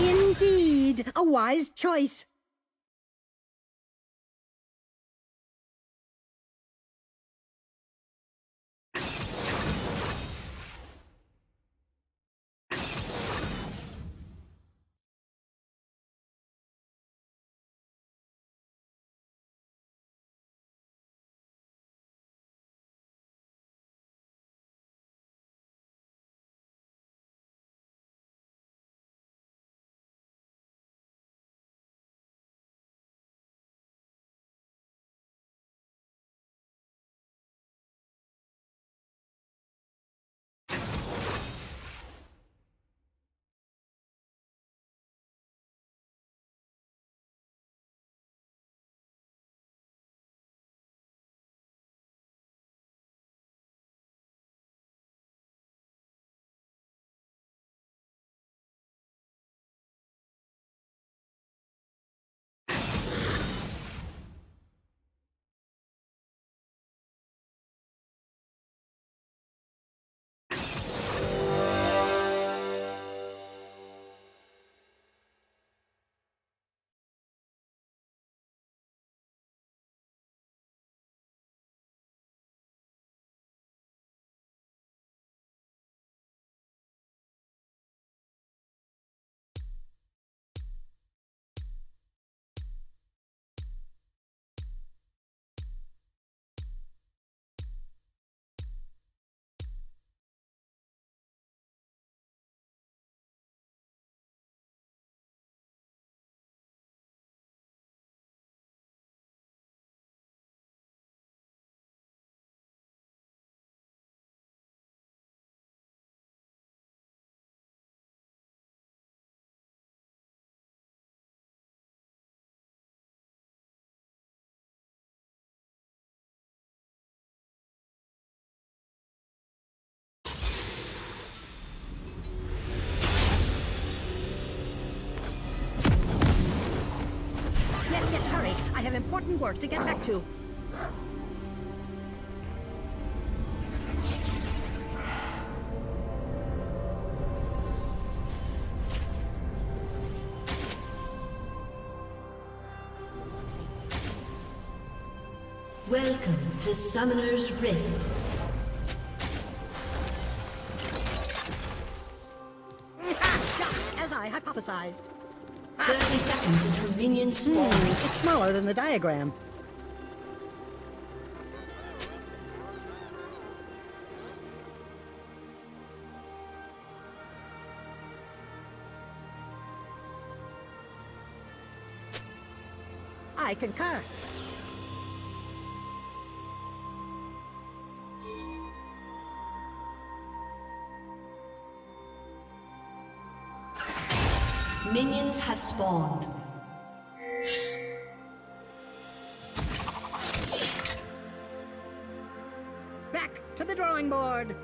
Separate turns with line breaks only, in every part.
Indeed, a wise choice. Yes, hurry. I have important work to get back to.
Welcome to Summoner's Rift.
As I hypothesized.
30 seconds until minions spawn.
It's smaller than the diagram. I concur.
Minions have spawned.
Back to the drawing board.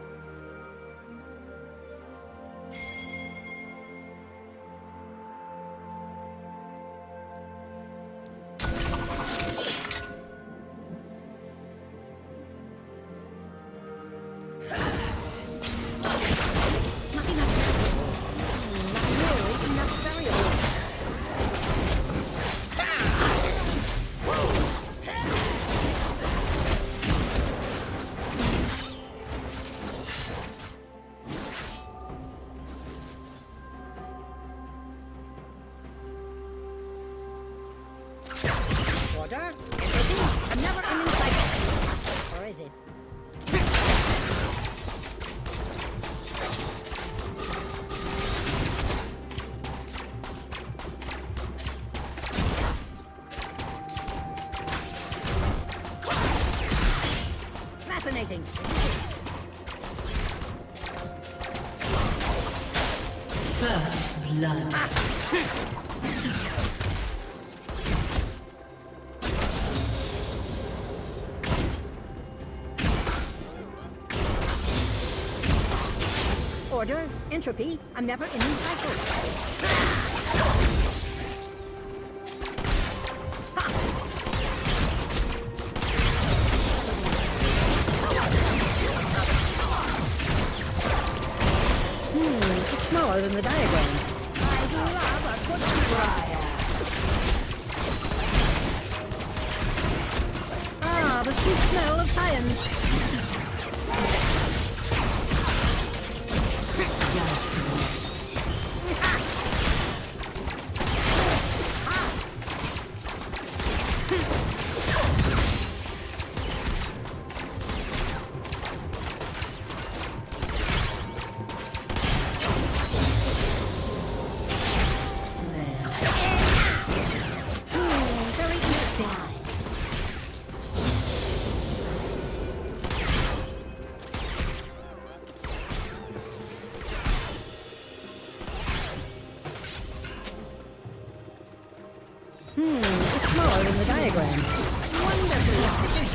Order? A never-ending cycle. Or is it? Fascinating.
First blood.
Order, entropy, a never-ending cycle. It's smaller than the diagram. I do love a It's smaller than the diagram. Wonderfully efficient.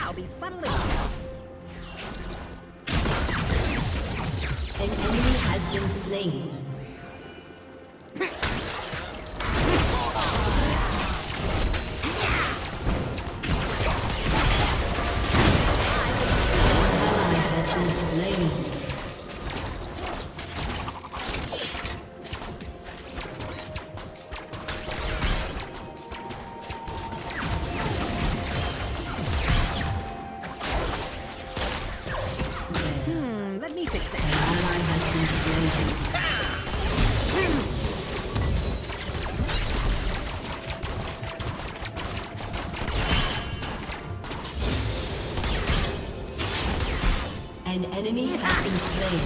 I'll be funneling.
An enemy has been slain.
Let me fix that.
An ally has been slain. An enemy has been slain.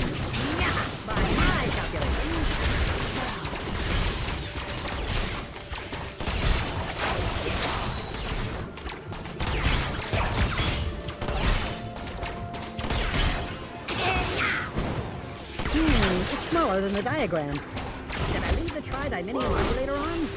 Yeah, by my calculations. It's smaller than the diagram. Did I leave the tri-dimensional modulator on?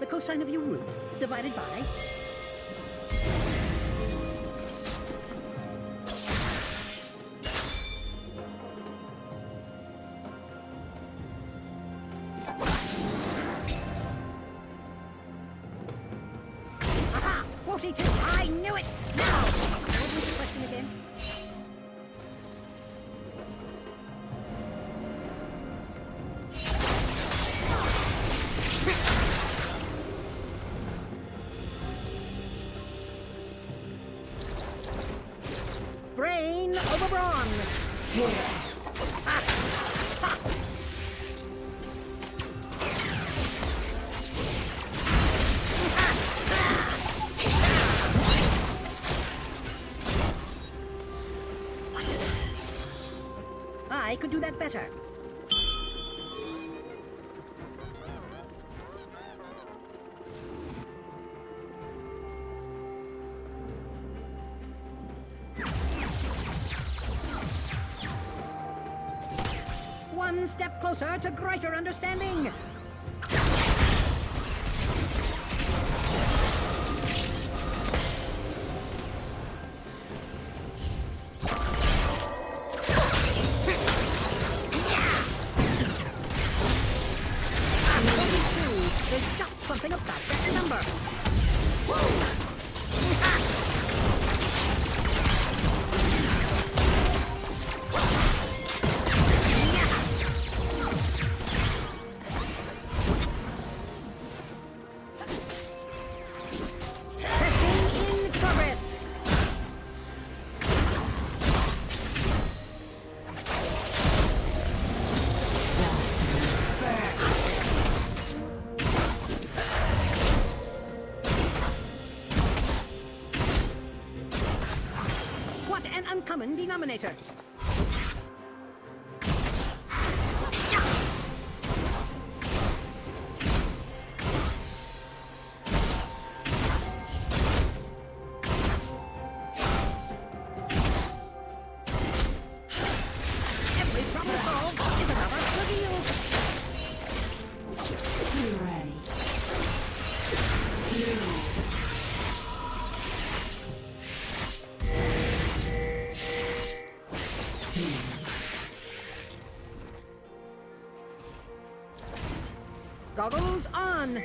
The cosine of your root divided by... Aha! 42! I knew it! Now! What was the question again? Brain over brawn. I could do that better. One step closer to greater understanding. There's just something about that number. Testing in progress. What an uncommon denominator. Every trouble solved is another revealed. Goggles on!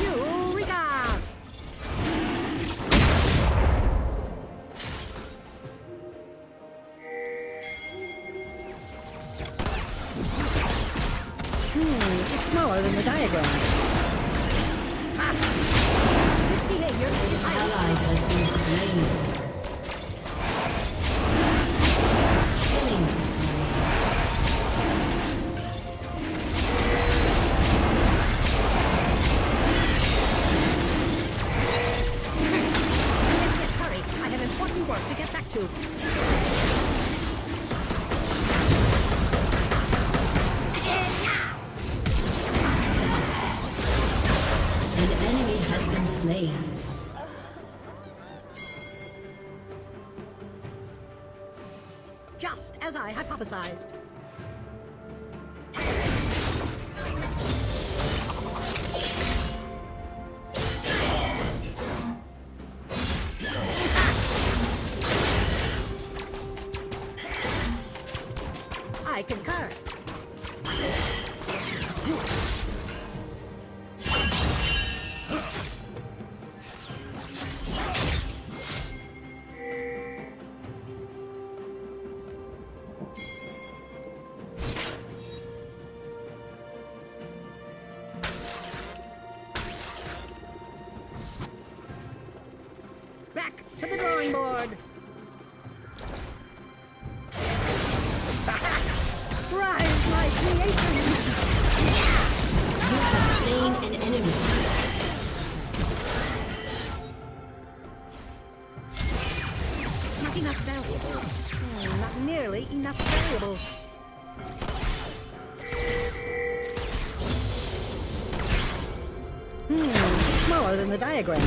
Eureka! It's smaller than the diagram. Ah! This behavior is
Ally has been slain. Killing spree.
Yes, hurry. I have important work to get back to.
An enemy has been slain.
Just as I hypothesized. I concur. Back to the drawing board. Rise, my creation!
You have slain an enemy.
Not enough variables. Not nearly enough variables. It's smaller than the diagram.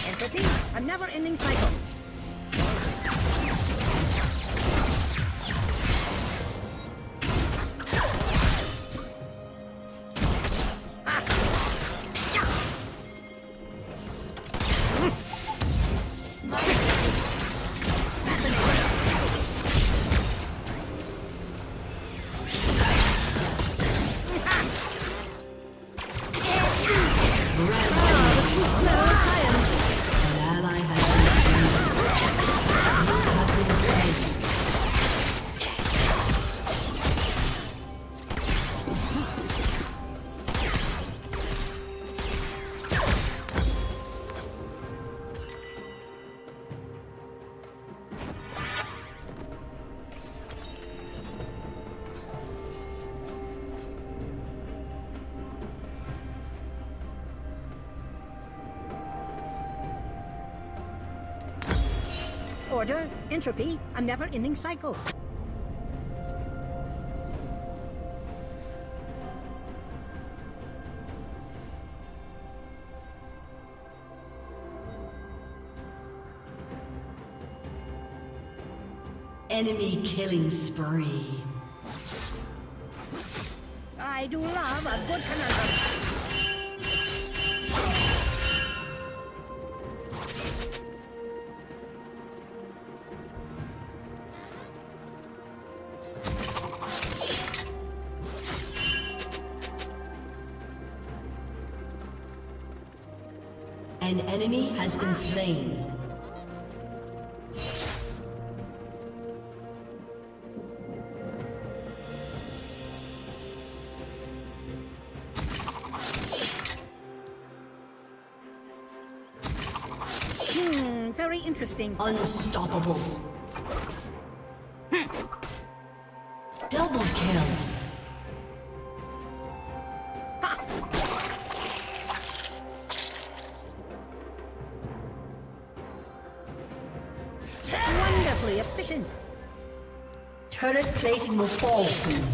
Entropy, a never-ending cycle. Order, entropy, a never-ending cycle.
Enemy killing spree.
I do love a good conundrum.
An enemy has been slain.
Very interesting.
Unstoppable. Double kill.
Wonderfully efficient.
Turret plating will fall soon.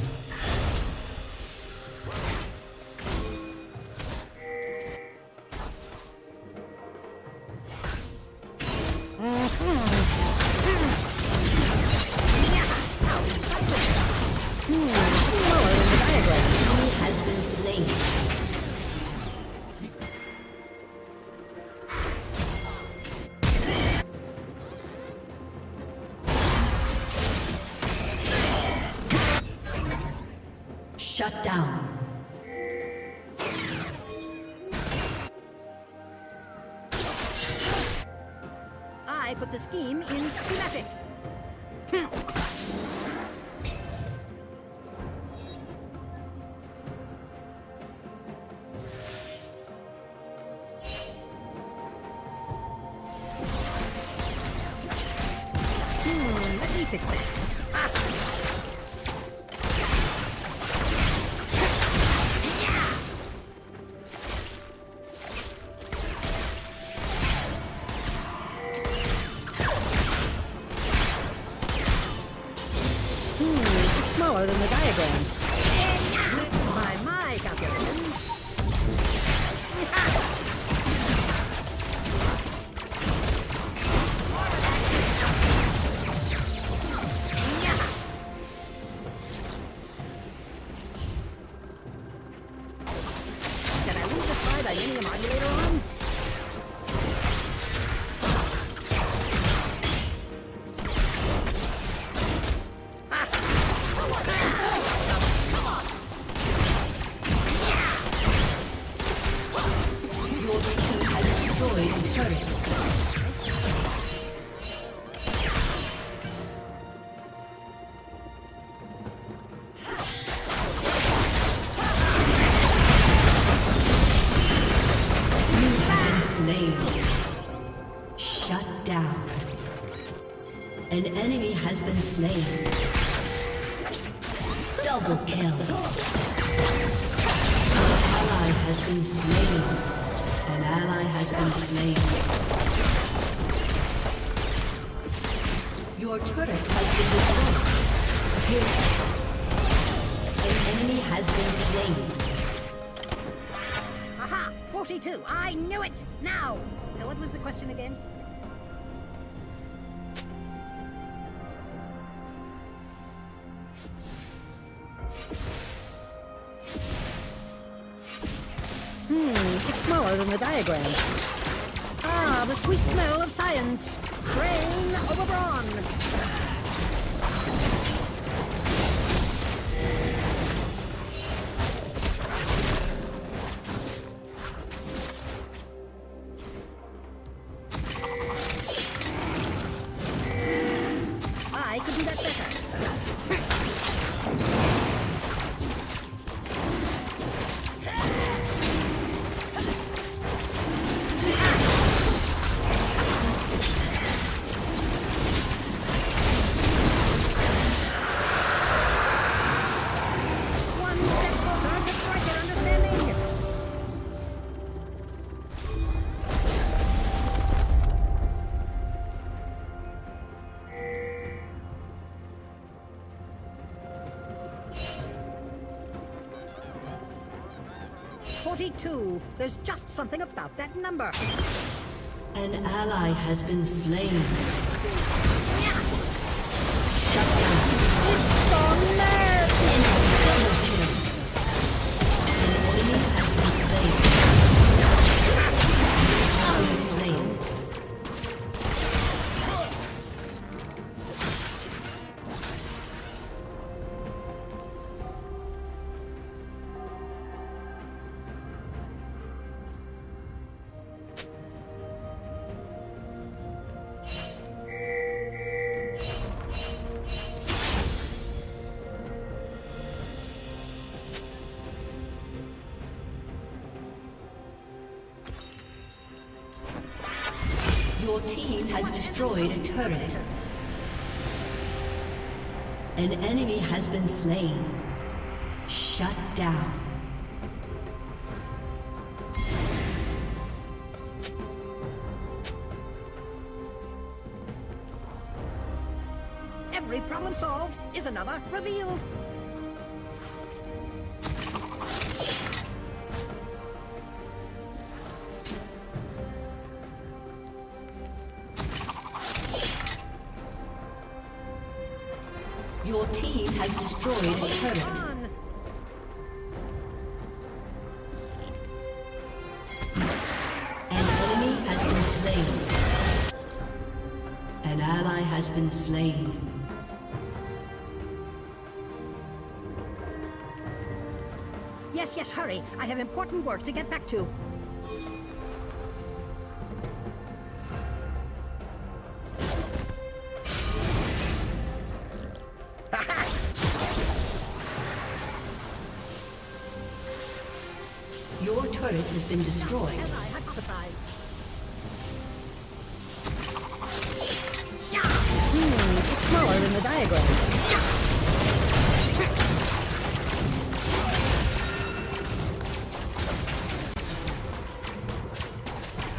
down.
I put the scheme in schematic. Let me fix that. It's smaller than the diagram. By my calculations. Did I lose the tri-linear modulator on?
Your team has destroyed a turret. You have been slain. Shut down. An enemy has been slain. Double kill. An ally has been slain. An ally has been slain. Your turret has been destroyed. Here. An enemy has been slain.
Aha! 42! I knew it! Now! What was the question again? It's smaller than the diagram. Ah, the sweet smell of science! Brain over brawn! I could do that better. One step closer to striker understanding. "42. There's just something about that number.
An ally has been slain. Shut down.
It's gone mad!
Double kill. An enemy has been slain. Ally slain. Your team has destroyed a turret. An enemy has been slain. Shut down.
Every problem solved is another revealed.
Your team has destroyed a turret.
On.
An enemy has been slain. An ally has been slain.
Yes, yes, hurry. I have important work to get back to.
Your turret has been destroyed.
As I hypothesized. It's smaller than the diagram.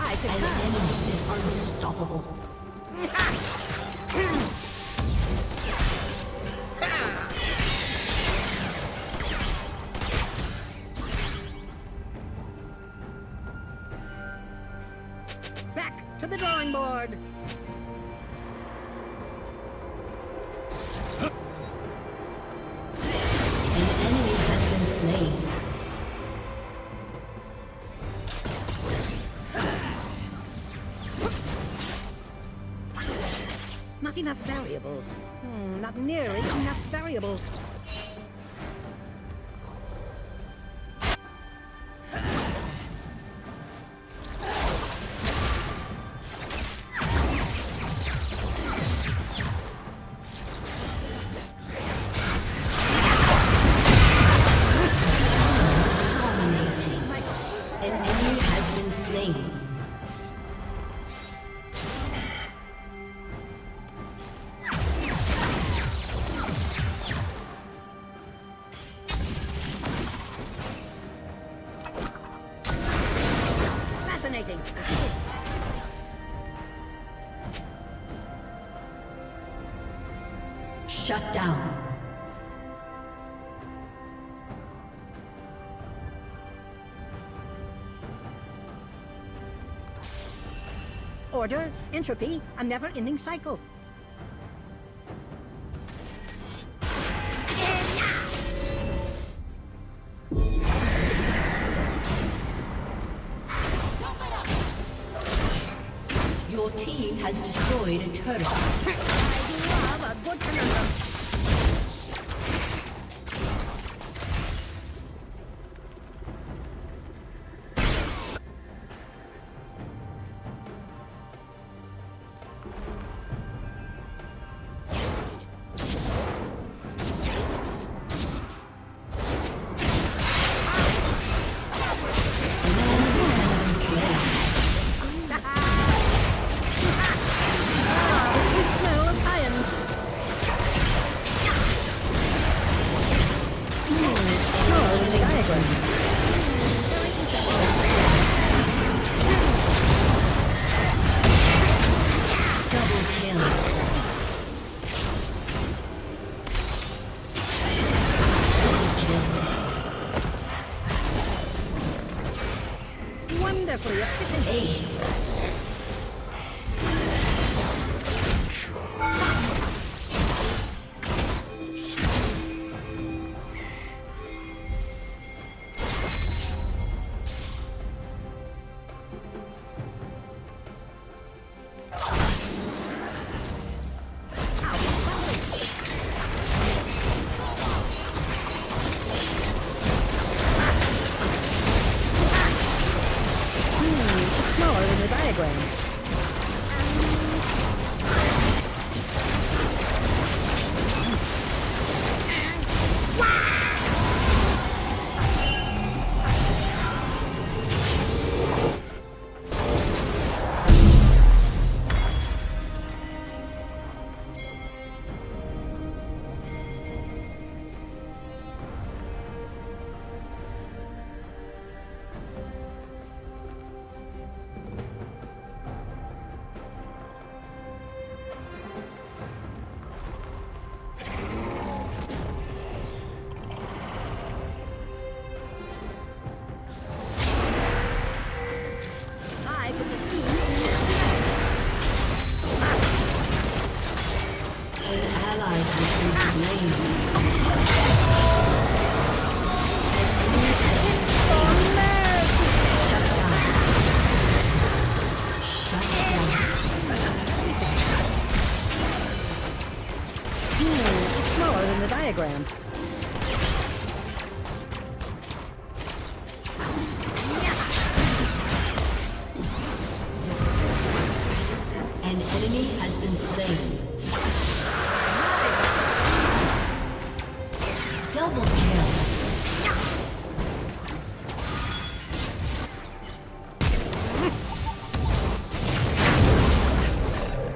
I
An
concur.
enemy is unstoppable.
Back to the drawing board.
An enemy has been slain.
Not enough variables. Not nearly enough variables.
Dominating. An enemy has been slain.
Fascinating.
Shut down.
Order, entropy, a never-ending cycle.
Your team has destroyed a turret.
I love a good conundrum. The sweet smell of science. Smaller than the diagram.
Double kill.
Wonderfully efficient.
Ace.
It's smaller than the diagram.
slain. Double kill.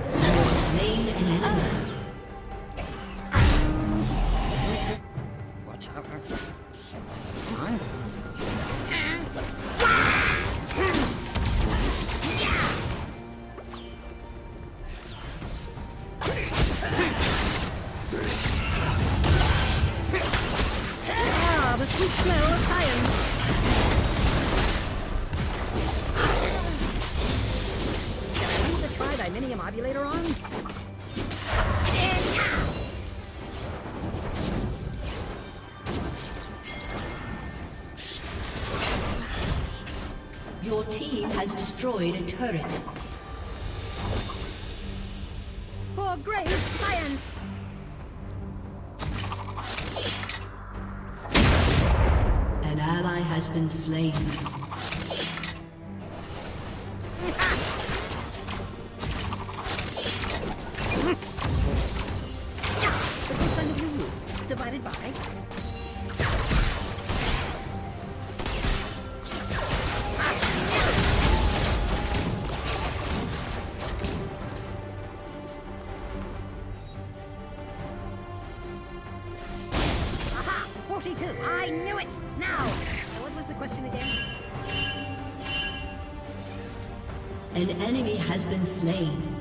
You have slain an enemy.
Watch out. Come on. Ah, the sweet smell of science. Can I need to try Diminium Ovulator on?
Your team has destroyed a turret.
For great science!
An ally has been slain.
The percent of your youth divided by... Aha! 42! I knew it! Now! What was the question again?
An enemy has been slain.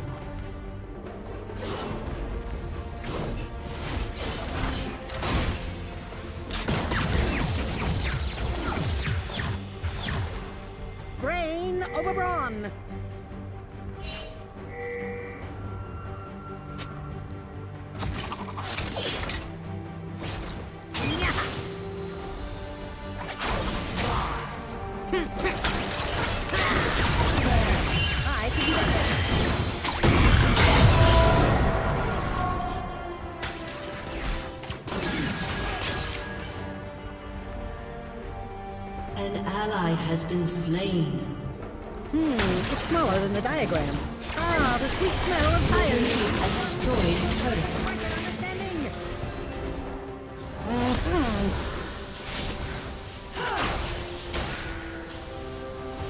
Brain over brawn! I can do that.
An ally has been slain.
It's smaller than the diagram. Ah, the sweet smell of
Your
science!
team has destroyed a turret.
Quite an understanding!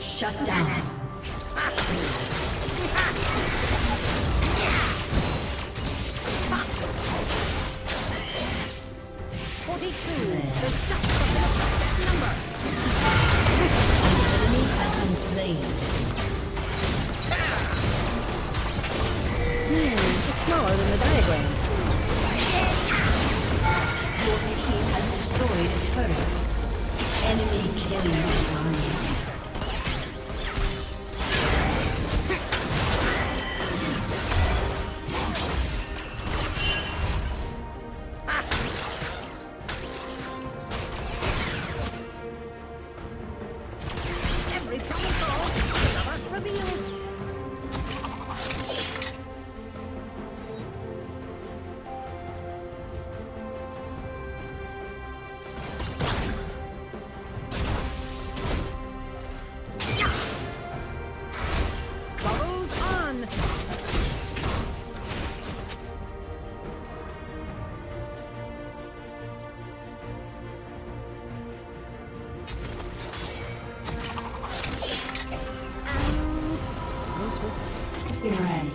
Shut down.
42. There's just something about that number.
An enemy has been slain.
It's smaller than the diagram.
Your team has destroyed a turret. Enemy killing spree.
Every problem solved, another revealed. Bubbles on!
Be ready.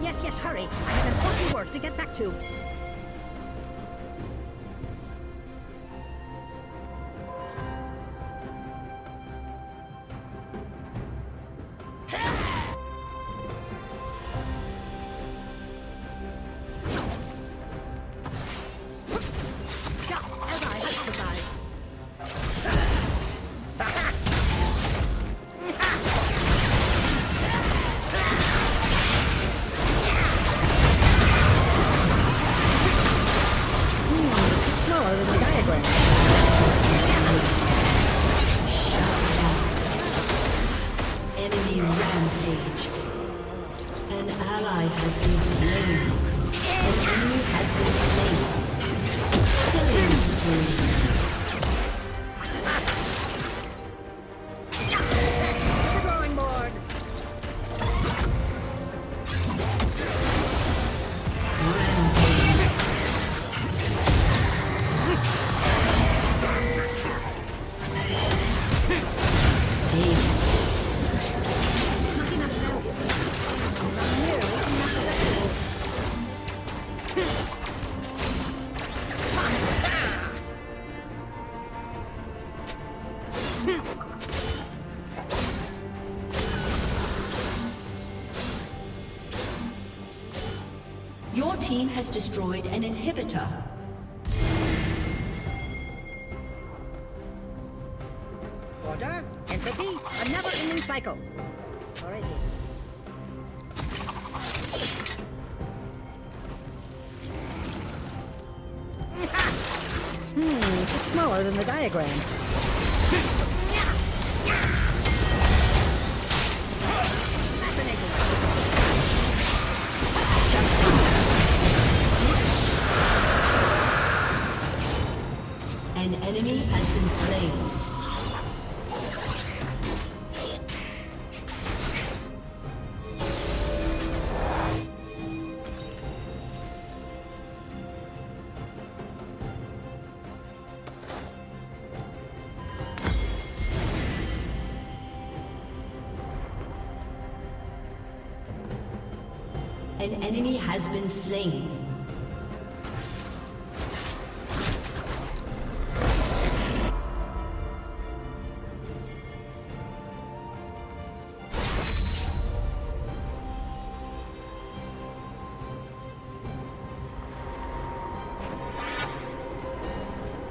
Yes, hurry. I have important work to get back to. Just as I hypothesized.
team has destroyed an inhibitor.
Order, entropy, a never-ending cycle. Or is it? It's smaller than the diagram.
An enemy has been slain. An enemy has been slain.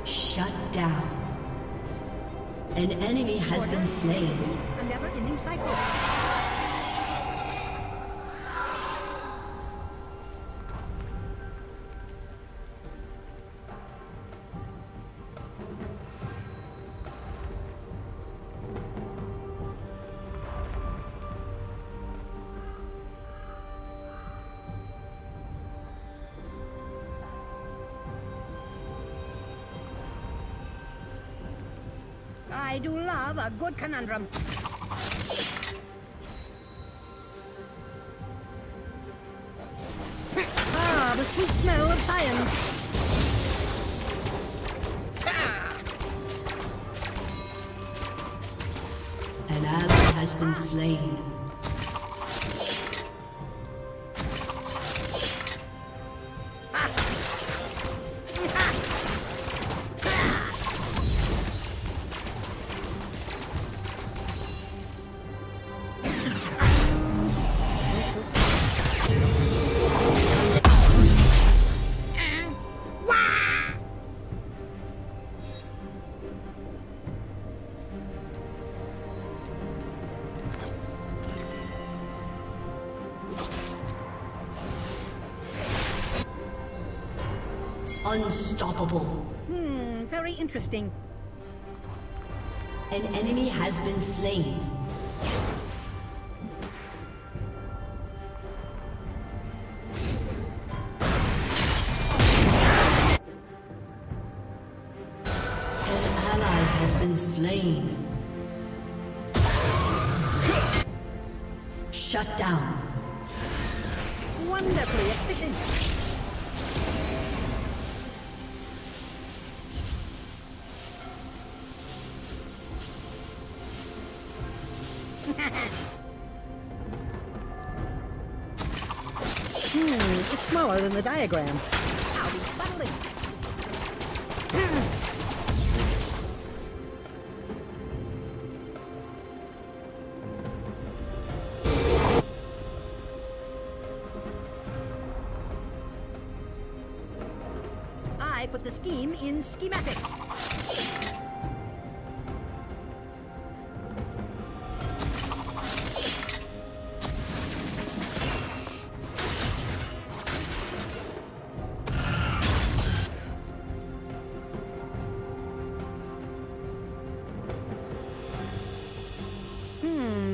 Shut down. An enemy has been slain.
A never-ending cycle. I do love a good conundrum. Ah, the sweet smell of science.
An ally has been slain. Unstoppable.
Very interesting.
An enemy has been slain. An ally has been slain. Shut down.
Wonderfully efficient. It's smaller than the diagram. I'll be buttling. I put the scheme in schematic.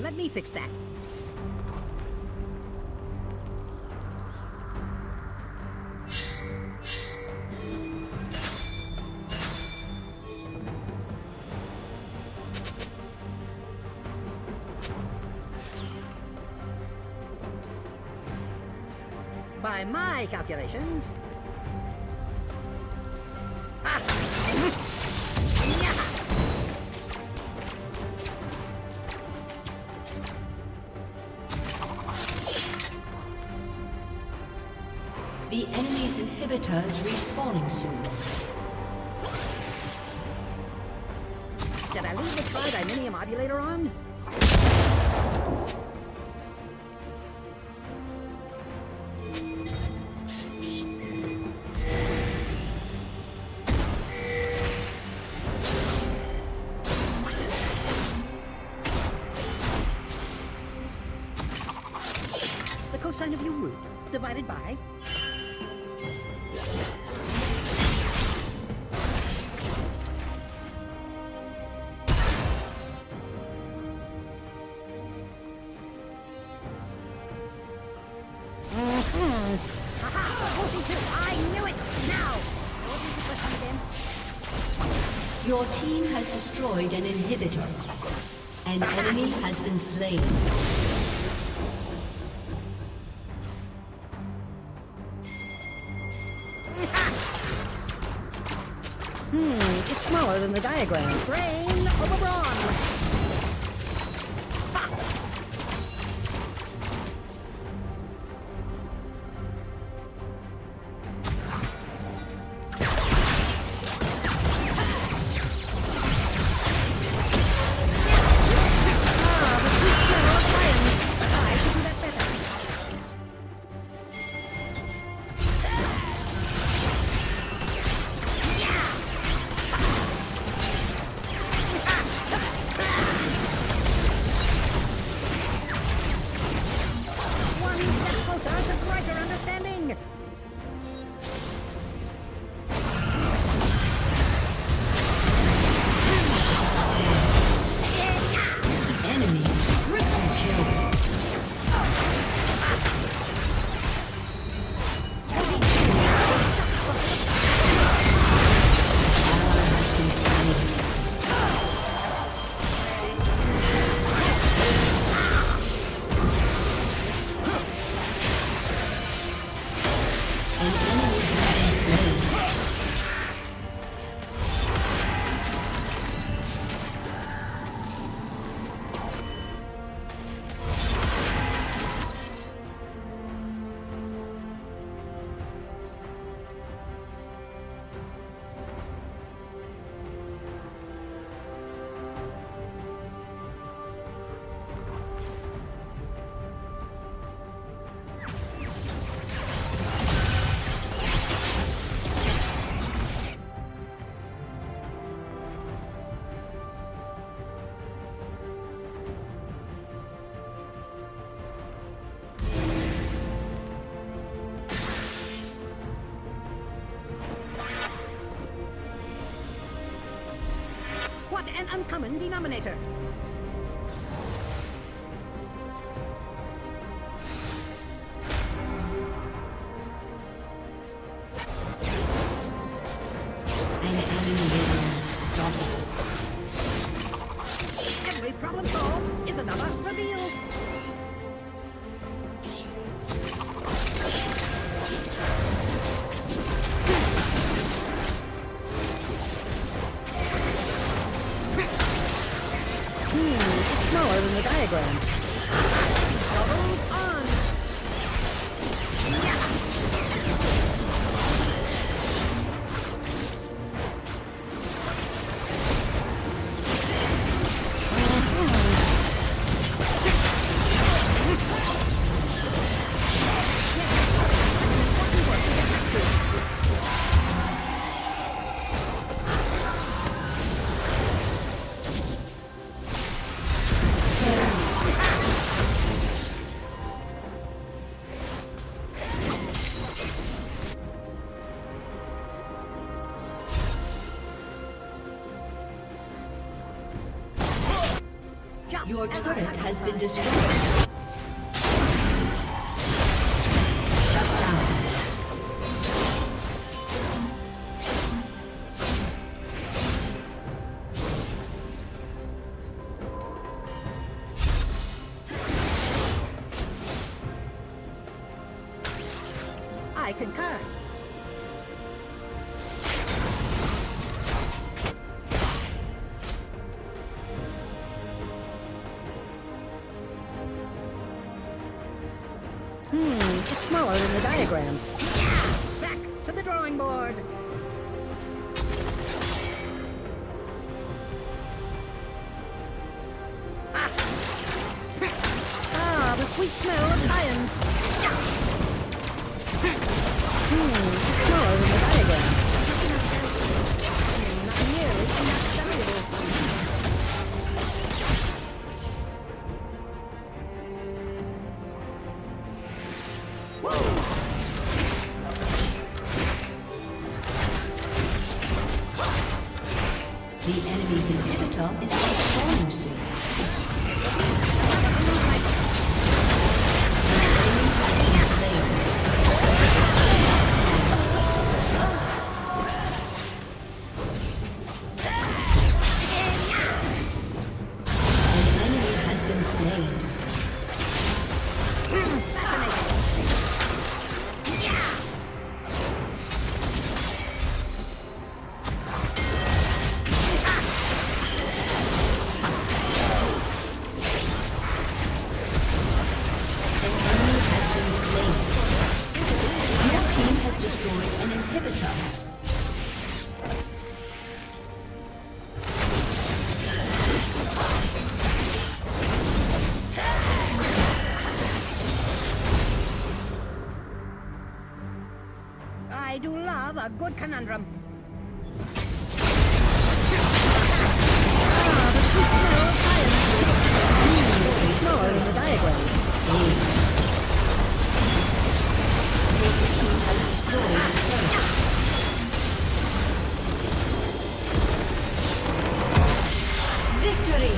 Let me fix that. By my calculations...
The enemy's inhibitor is respawning soon.
Did I leave the tri-diminium ovulator on? line of your route divided by? Aha! 42! I knew it! Now! What was the question again?
Your team has destroyed an inhibitor. An enemy has been slain.
It's smaller than the diagram. Brain over brawn! What an uncommon denominator!
An enemy is unstoppable.
Every problem solved is another revealed. It's smaller than the diagram. Doubles on. Yeah.
Your turret has been destroyed. Shut down.
I concur. It's smaller than the diagram. Yeah! Back to the drawing board. Ah, the sweet smell of science. It's smaller than the diagram. Not nearly enough valuable.
The enemy's inhibitor is respawning soon.
I do love a good conundrum. The sweet smell of science. Smaller than the diagram.
Has destroyed the turret. Victory!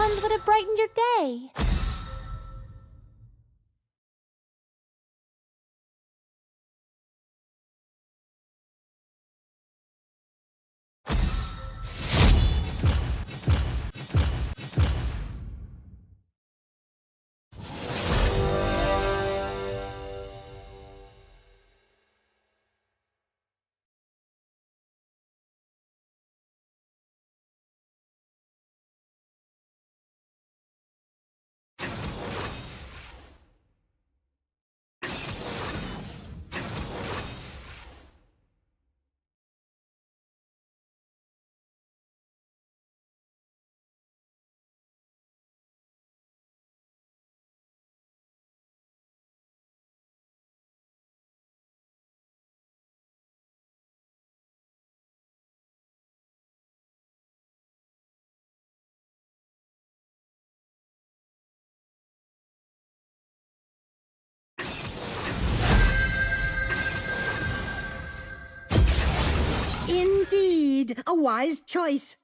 puns would have brightened your day.
Indeed, a wise choice.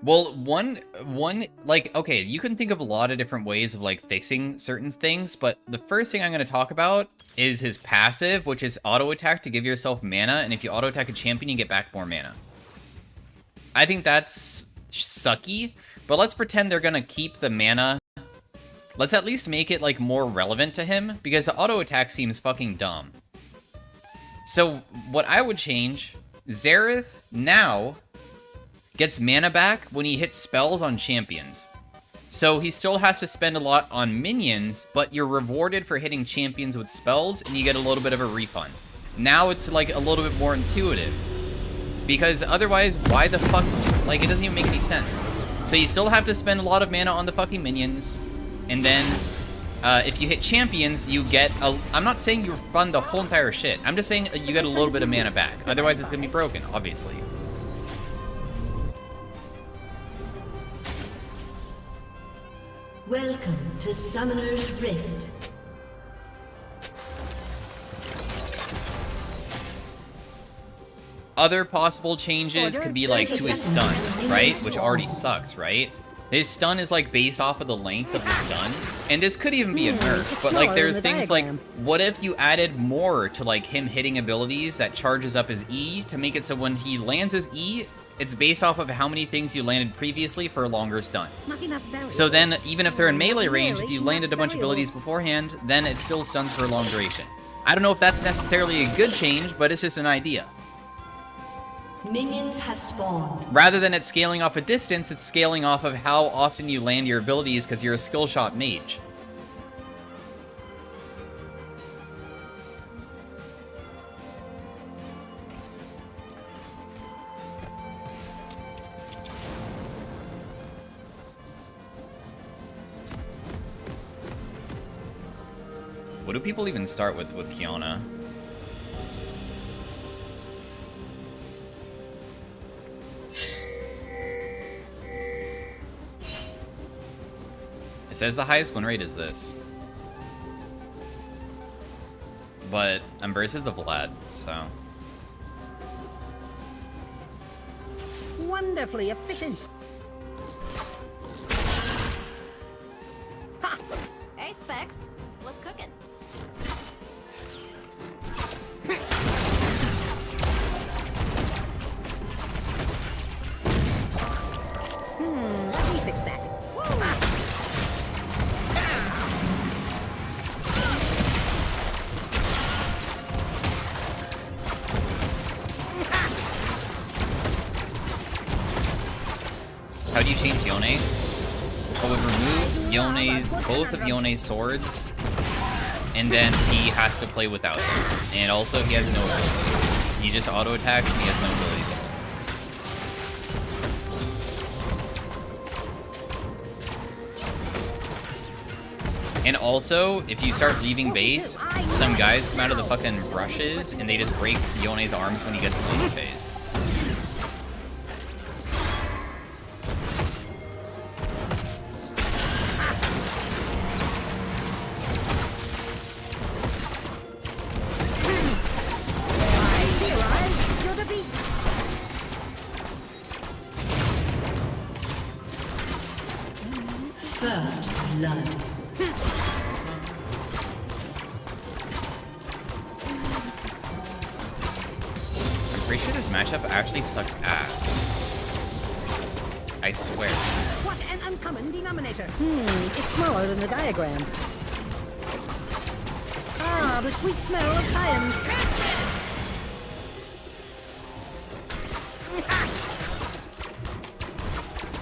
Well, like, okay, you can think of a lot of different ways of, like, fixing certain things, but the first thing I'm going to talk about is his passive, which is auto-attack to give yourself mana, and if you auto-attack a champion, you get back more mana. I think that's sucky, but let's pretend they're going to keep the mana. Let's at least make it, like, more relevant to him, because the auto-attack seems fucking dumb. So, what I would change, Xerath now gets mana back when he hits spells on champions. So he still has to spend a lot on minions, but you're rewarded for hitting champions with spells, and you get a little bit of a refund. Now it's, like, a little bit more intuitive. Because otherwise, why the fuck? Like, it doesn't even make any sense. So you still have to spend a lot of mana on the fucking minions, and then if you hit champions, you get a... I'm not saying you refund the whole entire shit. I'm just saying you get a little bit of mana back. Otherwise, it's gonna be broken, obviously.
Welcome to Summoner's Rift.
Other possible changes could be, like, to his stun, right? Which already sucks, right? His stun is like based off of the length of the stun, and this could even be a nerf,
it's
but like
smaller
there's
than the
things like,
diagram.
what if you added more to like him hitting abilities that charges up his E to make it so when he lands his E, it's based off of how many things you landed previously for a longer stun.
Not enough variables.
So then, even if they're in melee range, if
Really?
you landed a bunch of
Variables.
abilities beforehand, then it still stuns for a long duration. I don't know if that's necessarily a good change, but it's just an idea.
Minions have spawned.
Rather than it scaling off a distance, it's scaling off of how often you land your abilities because you're a skill shot mage. What do people even start with Kiana? It says the highest win rate is this. But I'm versus the Vlad, so...
Wonderfully efficient.
Hey, Specs. What's cooking?
Let me fix that.
How do you change Yone? I would remove Yone's, both of Yone's swords, and then he has to play without them. And also, he has no abilities. He just auto attacks and he has no abilities. And also, if you start leaving base, some guys come out of the fucking brushes and they just break Yone's arms when he gets to the phase.
I realize you're the beat.
First blood.
I'm pretty sure this matchup actually sucks ass. I swear.
What an uncommon denominator. It's smaller than the diagram. Ah, the sweet smell of science.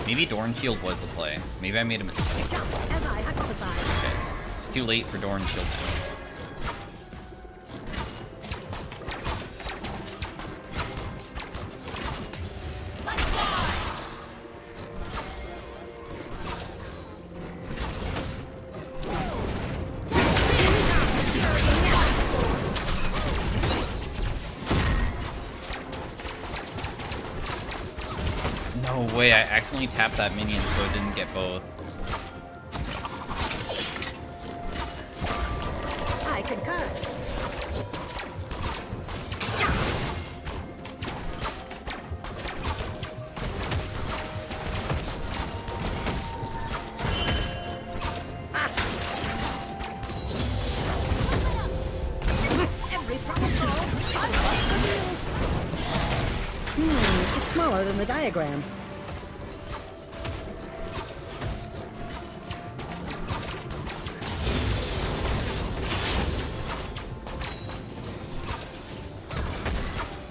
Maybe Dorn Shield was the play. Maybe I made a mistake.
Just as I hypothesized.
Okay. It's too late for Dorn Shield now. No way, I accidentally tapped that minion so it didn't get both. Sucks.
I concur. Every problem solved. It's smaller than the diagram.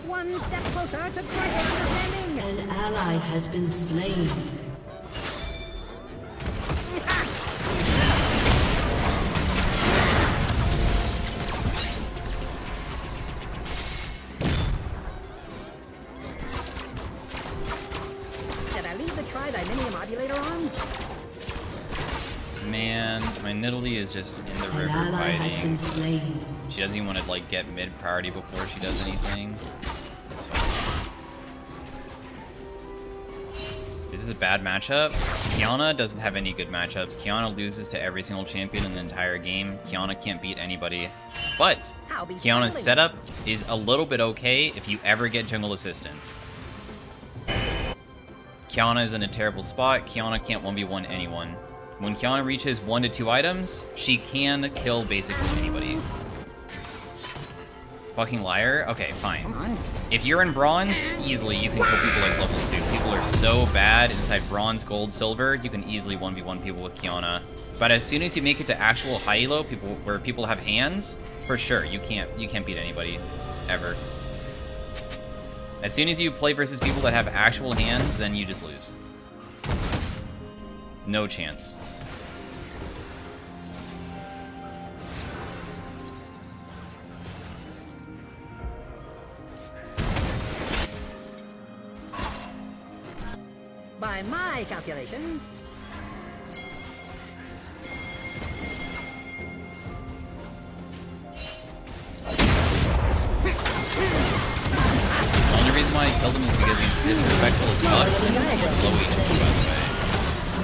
One step closer to greater understanding.
An ally has been slain.
Did I leave the tri-dimensional modulator on?
Man, my Nidalee is just in the
An
river
ally has been
fighting.
slain.
She doesn't even want to like get mid priority before she does anything. It's fine. This is a bad matchup. Kiana doesn't have any good matchups. Kiana loses to every single champion in the entire game. Kiana can't beat anybody. But
I'll be
Kiana's
handling
setup is a little bit okay if you ever get jungle assistance. Kiana is in a terrible spot. Kiana can't 1v1 anyone. When Kiana reaches 1 to 2 items, she can kill basically anybody. Fucking liar? Okay, fine.
Come on.
If you're in bronze, easily you can kill people like level 2. People are so bad inside bronze, gold, silver, you can easily 1v1 people with Kiana. But as soon as you make it to actual high elo, where people have hands, for sure, you can't beat anybody. Ever. As soon as you play versus people that have actual hands, then you just lose. No chance.
By my calculations,
The only reason why I killed him is because he's disrespectful as fuck. He's low HP, by the way.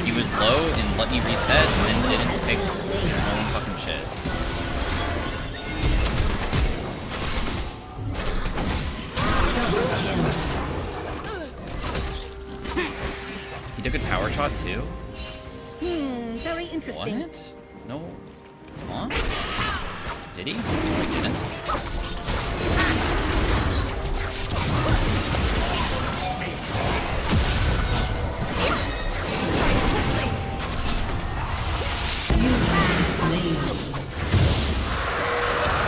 He was low and let me reset and then didn't fix his own fucking shit. He took a tower shot too?
very interesting.
What? No. Huh? Did he? No, he didn't.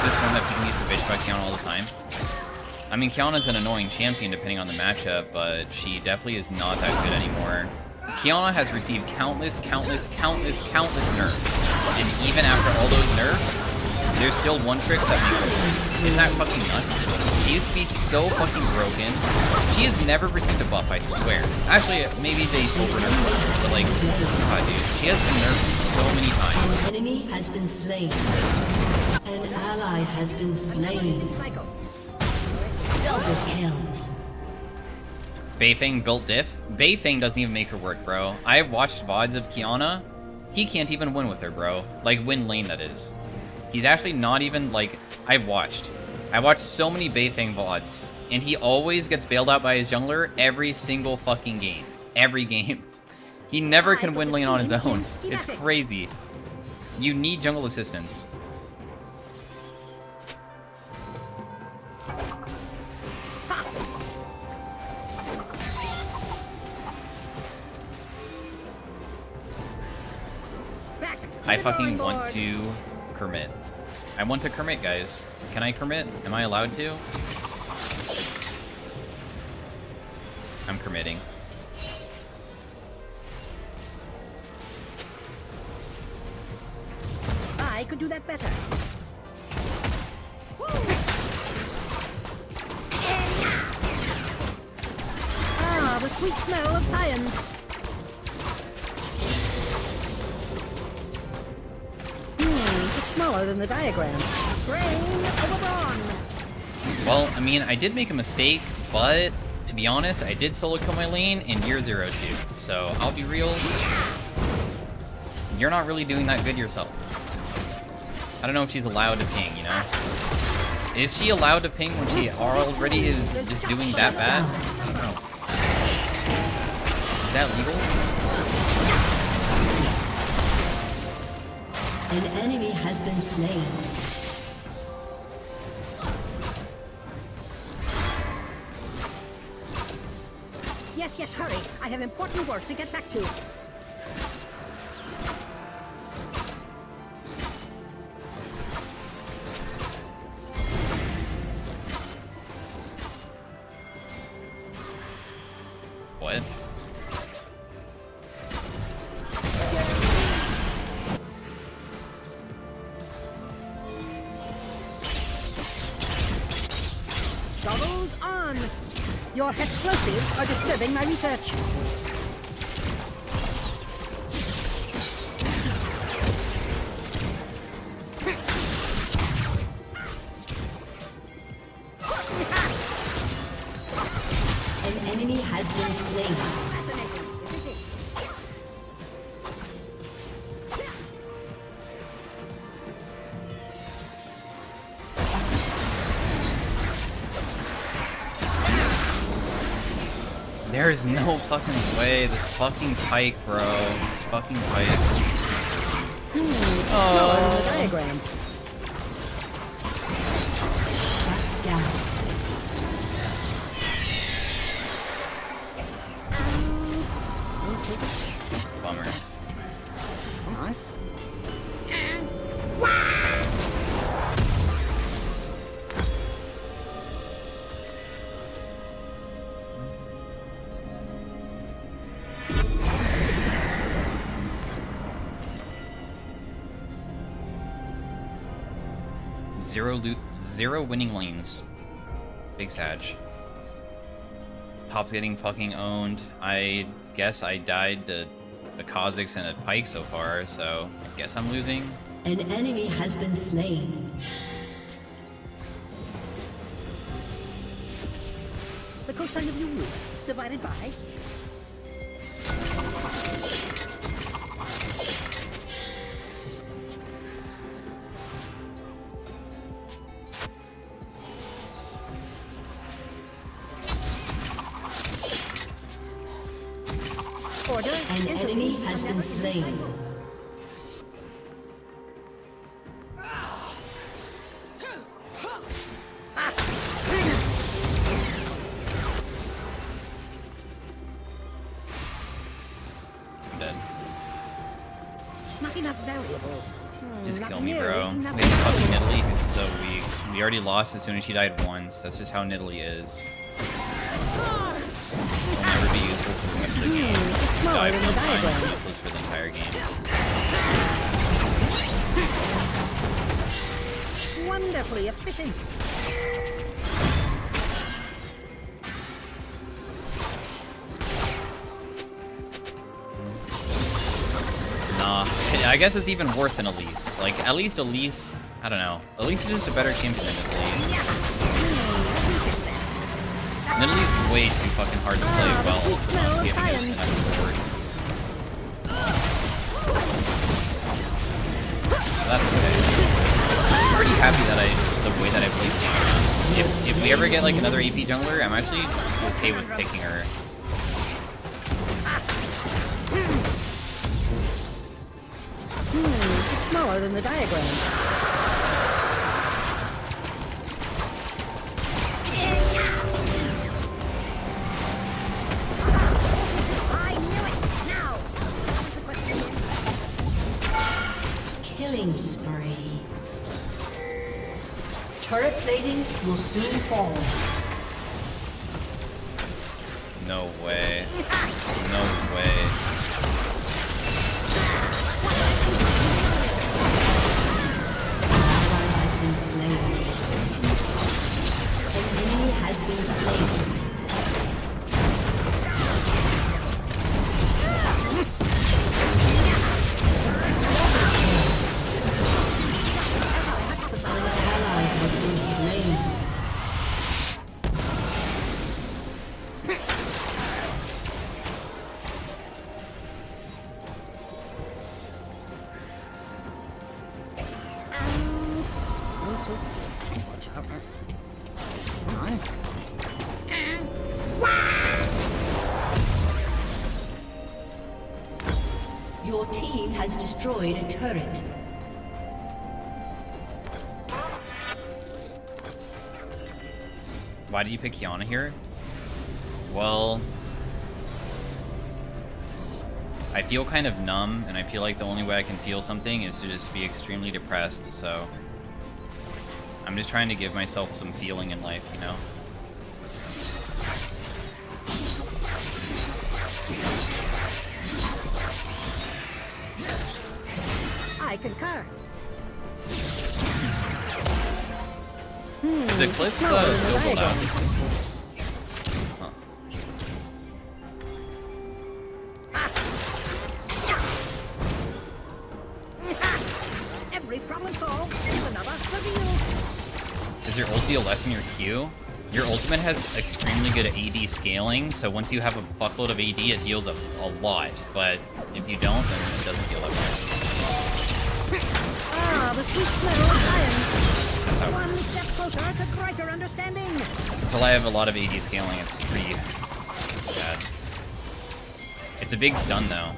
This one that people use to bitch about Kiana all the time. I mean, Kiana's an annoying champion depending on the matchup, but she definitely is not that good anymore. Kiana has received countless nerfs. And even after all those nerfs, there's still one trick that makes her win. Isn't that fucking nuts? She used to be so fucking broken. She has never received a buff, I swear. Actually, maybe they over nerfed her, but like, God, dude, she has been nerfed so many times.
An enemy has been slain. An ally has been slain. Double kill.
Beifeng built diff? Beifeng doesn't even make her work, bro. I have watched VODs of Kiana. He can't even win with her, bro. Like, win lane, that is. He's actually not even, like... I watched so many Beifeng VODs, and he always gets bailed out by his jungler every single fucking game. Every game. He never can win lane on his own. It's crazy. You need jungle assistance. I fucking want to commit. I want to commit, guys. Can I commit? Am I allowed to? I'm committing.
I could do that better. Ah, the sweet smell of science. It's smaller than the diagram. Brain overrun.
Well, I mean, I did make a mistake, but to be honest, I did solo kill my lane in year 0 too. So I'll be real. You're not really doing that good yourself. I don't know if she's allowed to ping, you know? Is she allowed to ping when she already is just doing that bad? I don't know. Is that legal?
An enemy has been slain.
Yes, hurry. I have important work to get back to.
What?
Goggles on! Your explosives are disturbing my research.
An enemy has been slain.
Fascinating, isn't it?
There's no fucking way. This fucking pike, bro. This fucking pike.
Smaller than the diagram.
Down.
Bummer.
Come on.
Zero winning lanes. Big Sag. Pop's getting fucking owned. I guess I died to a Kha'Zix and a Pike so far, so I guess I'm losing.
An enemy has been slain.
The cosine of U divided by... Order.
An enemy has been slain.
I'm dead.
Not enough variables.
Just
Not
kill me,
nearly
bro.
enough
We have fucking
variables.
Nidalee, who's so weak. We already lost as soon as she died once. That's just how Nidalee is. She'll never be useful for the rest of the game.
It's smaller
Die
than
one
the
time,
diagram.
useless for the entire game.
Wonderfully efficient.
Nah, I guess it's even worse than Elise. Like, at least Elise, I don't know. Elise is just a better champion than Nidalee. Nidalee's way too fucking hard to play
Ah, the
well.
sweet smell of
Giving it
science.
enough forward. So that's okay. I'm pretty happy that the way that I played Tiana. If we ever get like another AP jungler, I'm actually okay with picking her.
It's smaller than the diagram. I knew it! Now! What's the question?
Killing spree. Turret plating will soon fall.
No way. No way.
Ally has been slain. An enemy has been slain. An ally has been slain.
Watch out. Come on.
Your team has destroyed a turret.
Why did you pick Kiana here? Well, I feel kind of numb, and I feel like the only way I can feel something is to just be extremely depressed, so I'm just trying to give myself some feeling in life, you know?
I concur.
The cliff's
smaller than the
still sold out.
diagram.
Huh.
Every problem solved. There's another review.
Does your ult deal less than your Q? Your ultimate has extremely good AD scaling, so once you have a buttload of AD, it deals a lot, but if you don't, then it doesn't deal that much.
Ah, the sweet smell of science.
That's how it
One
works.
step closer to greater understanding.
Until I have a lot of AD scaling, it's pretty bad. It's a big stun, though.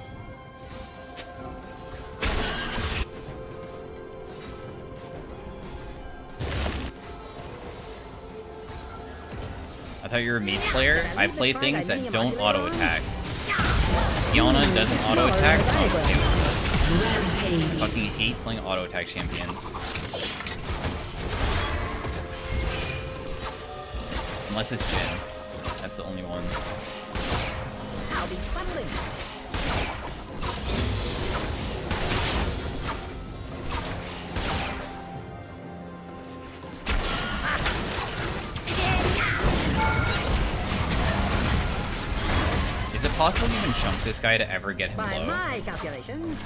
I thought you were a mage player. I play things that don't auto-attack. Fiona doesn't auto-attack, so I'm okay with it. I fucking hate playing auto-attack champions. Unless it's Jin. That's the only one.
I'll be funneling.
Is it possible to even chunk this guy to ever get him
By
low?
my calculations.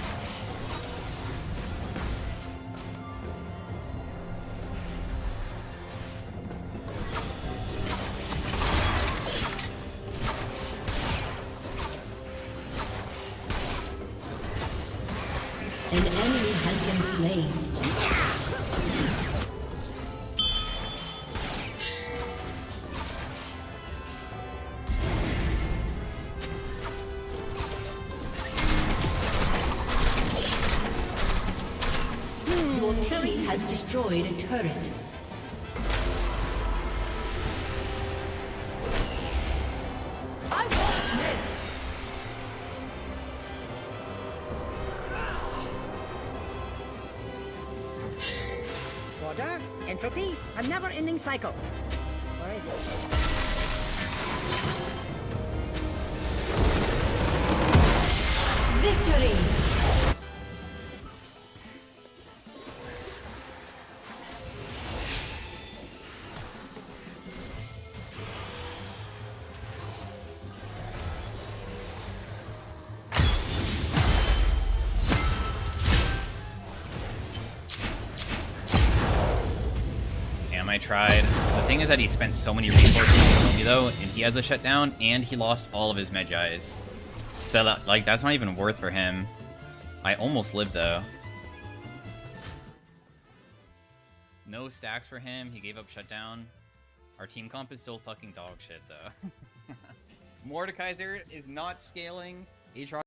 An enemy has been slain. Your team has destroyed a turret.
Order, entropy, a never-ending cycle. Where is it?
Victory!
Damn, I tried. The thing is that he spent so many resources to kill me, though, and he has a shutdown, and he lost all of his Medjais. So, that, like, that's not even worth for him. I almost lived, though. No stacks for him. He gave up shutdown. Our team comp is still fucking dog shit, though. Mordekaiser is not scaling. Aatrox.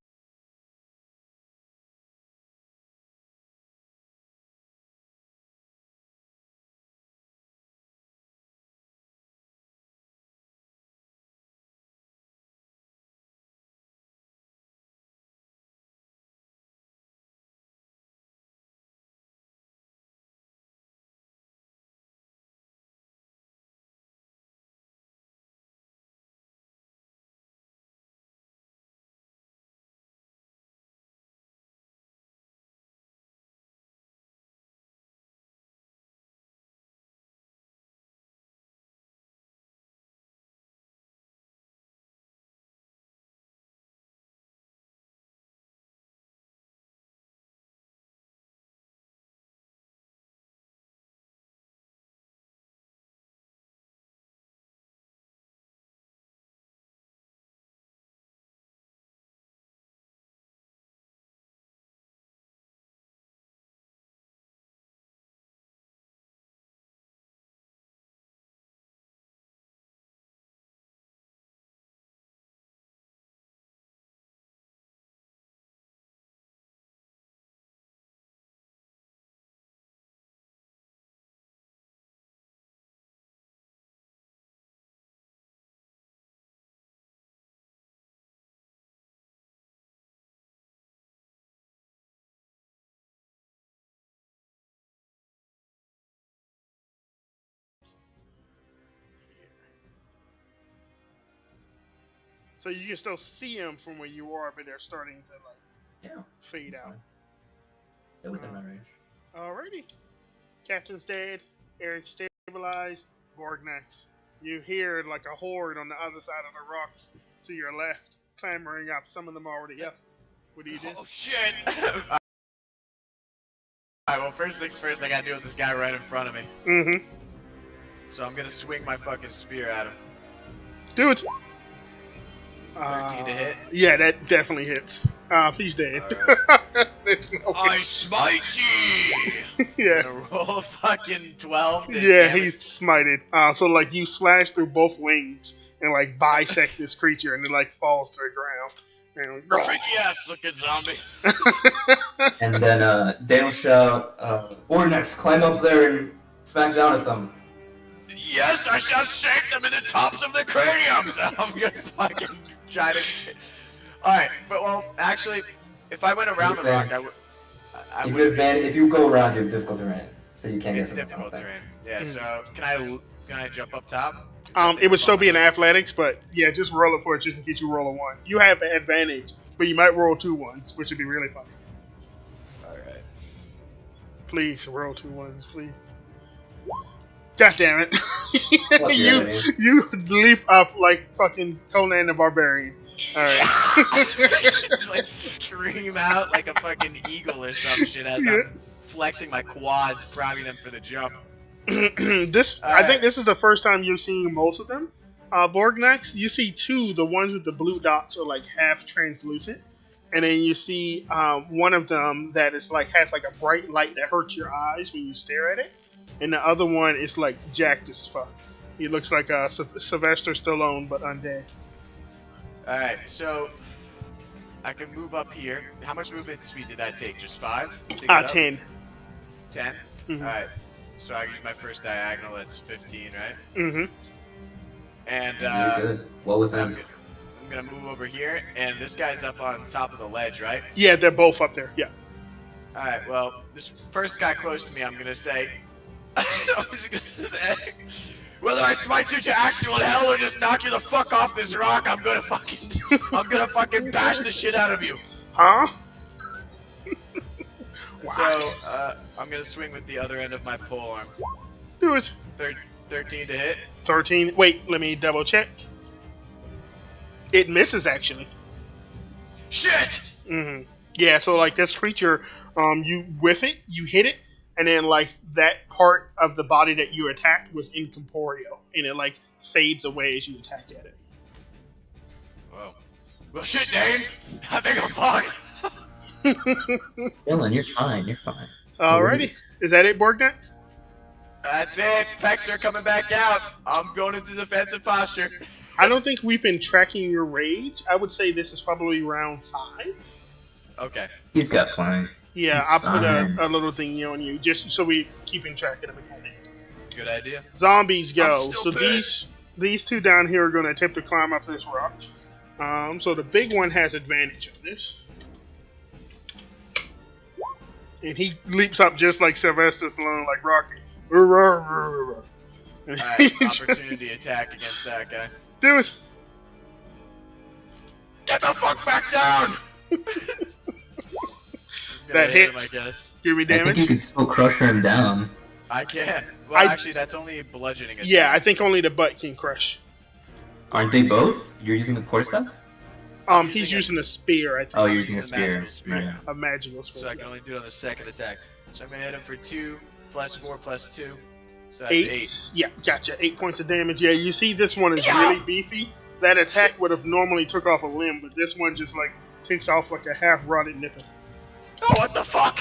So you can still see them from where you are, but they're starting to like
Yeah.
fade
that's
out.
fine. It was in that range.
Alrighty. Captain's dead. Eric stabilized. Borg next. You hear like a horde on the other side of the rocks to your left, clambering up. Some of them already up. What do you do?
Oh shit! Alright, well, first things first, I gotta deal with this guy right in front of me.
Mm-hmm.
So I'm gonna swing my fucking spear at him.
Do it.
13 to hit.
Yeah, that definitely hits. He's dead. There's no way.
I smite you!
Yeah.
Gonna roll a fucking 12 to
Yeah,
damage.
he's smited. So like you slash through both wings and like bisect this creature, and it like falls to the ground.
Freaky ass looking zombie.
And then Dale will shout, Ordnex, climb up there and smack down at them.
Yes, I shall shake them in the tops of the craniums. I'm gonna fucking try to. Alright, but well, actually, if I went around the rock, I would.
If you go around, you have difficult terrain, so you can't
It's
get to them.
difficult terrain. Yeah. So can I jump up top?
It would still be in athletics, but yeah, just roll it for it just in case you roll a 1. You have an advantage, but you might roll 2 1s, which would be really funny.
Alright.
Please roll 2 1s, please. God damn it! you leap up like fucking Conan the Barbarian. All right.
Just like scream out like a fucking eagle or some shit as I'm flexing my quads, priming them for the jump.
I think this is the first time you're seeing most of them. Borgnax, you see 2. The ones with the blue dots are like half translucent, and then you see one of them that is like has like a bright light that hurts your eyes when you stare at it, and the other one is like jacked as fuck. He looks like Sylvester Stallone but undead.
All right, so I can move up here. How much movement speed did that take? Just 5?
10.
10.
Mhm.
All right. So I use my first diagonal. That's 15, right?
Mm-hmm.
And
You're good. Well within.
I'm gonna move over here, and this guy's up on top of the ledge, right?
Yeah, they're both up there. Yeah.
All right. Well, this first guy close to me, I'm gonna say, I'm just gonna say, whether I smite you to actual hell or just knock you the fuck off this rock, I'm gonna fucking bash the shit out of you.
Huh?
So I'm gonna swing with the other end of my pole arm.
Do it.
13 to hit.
13. Wait, let me double check. It misses actually.
Shit!
Mm-hmm. Yeah, so like this creature, you whiff it, you hit it, and then like that part of the body that you attacked was incorporeal, and it like fades away as you attack at it.
Whoa. Well, shit, Dane. I think I'm fucked.
Dylan, you're fine. You're fine.
Alrighty, is that it, Borgnax?
That's it. Pecs are coming back out. I'm going into defensive posture.
I don't think we've been tracking your rage. I would say this is probably round 5.
Okay.
He's got plenty.
Yeah,
He's
I'll put
fine.
a little thingy on you just so we keeping track of the mechanic.
Good idea.
Zombies go.
I'm
So
still pissed.
these 2 down here are going to attempt to climb up this rock. So the big one has advantage on this. And he leaps up just like Sylvester Stallone, like Rocky.
Alright, opportunity attack against that guy.
Do it.
Get the fuck back down!
That
hit him,
hits.
I guess.
Give me
I think
damage.
you can still crush him down.
I can. Well, actually, that's only bludgeoning attack.
Yeah, I think only the butt can crush.
Aren't they both? You're using the core stuff?
He's using a spear, I think.
Oh, you're using a
It's a
spear.
magical spear.
Right.
A magical spear.
So I can only do it on the second attack. So I'm gonna hit him for 2, plus 4, plus 2. So that's 8.
Yeah, gotcha. 8 points of damage. Yeah, you see this one is really beefy. That attack would have normally took off a limb, but this one just like takes off like a half rotted nipple.
Oh, what the fuck?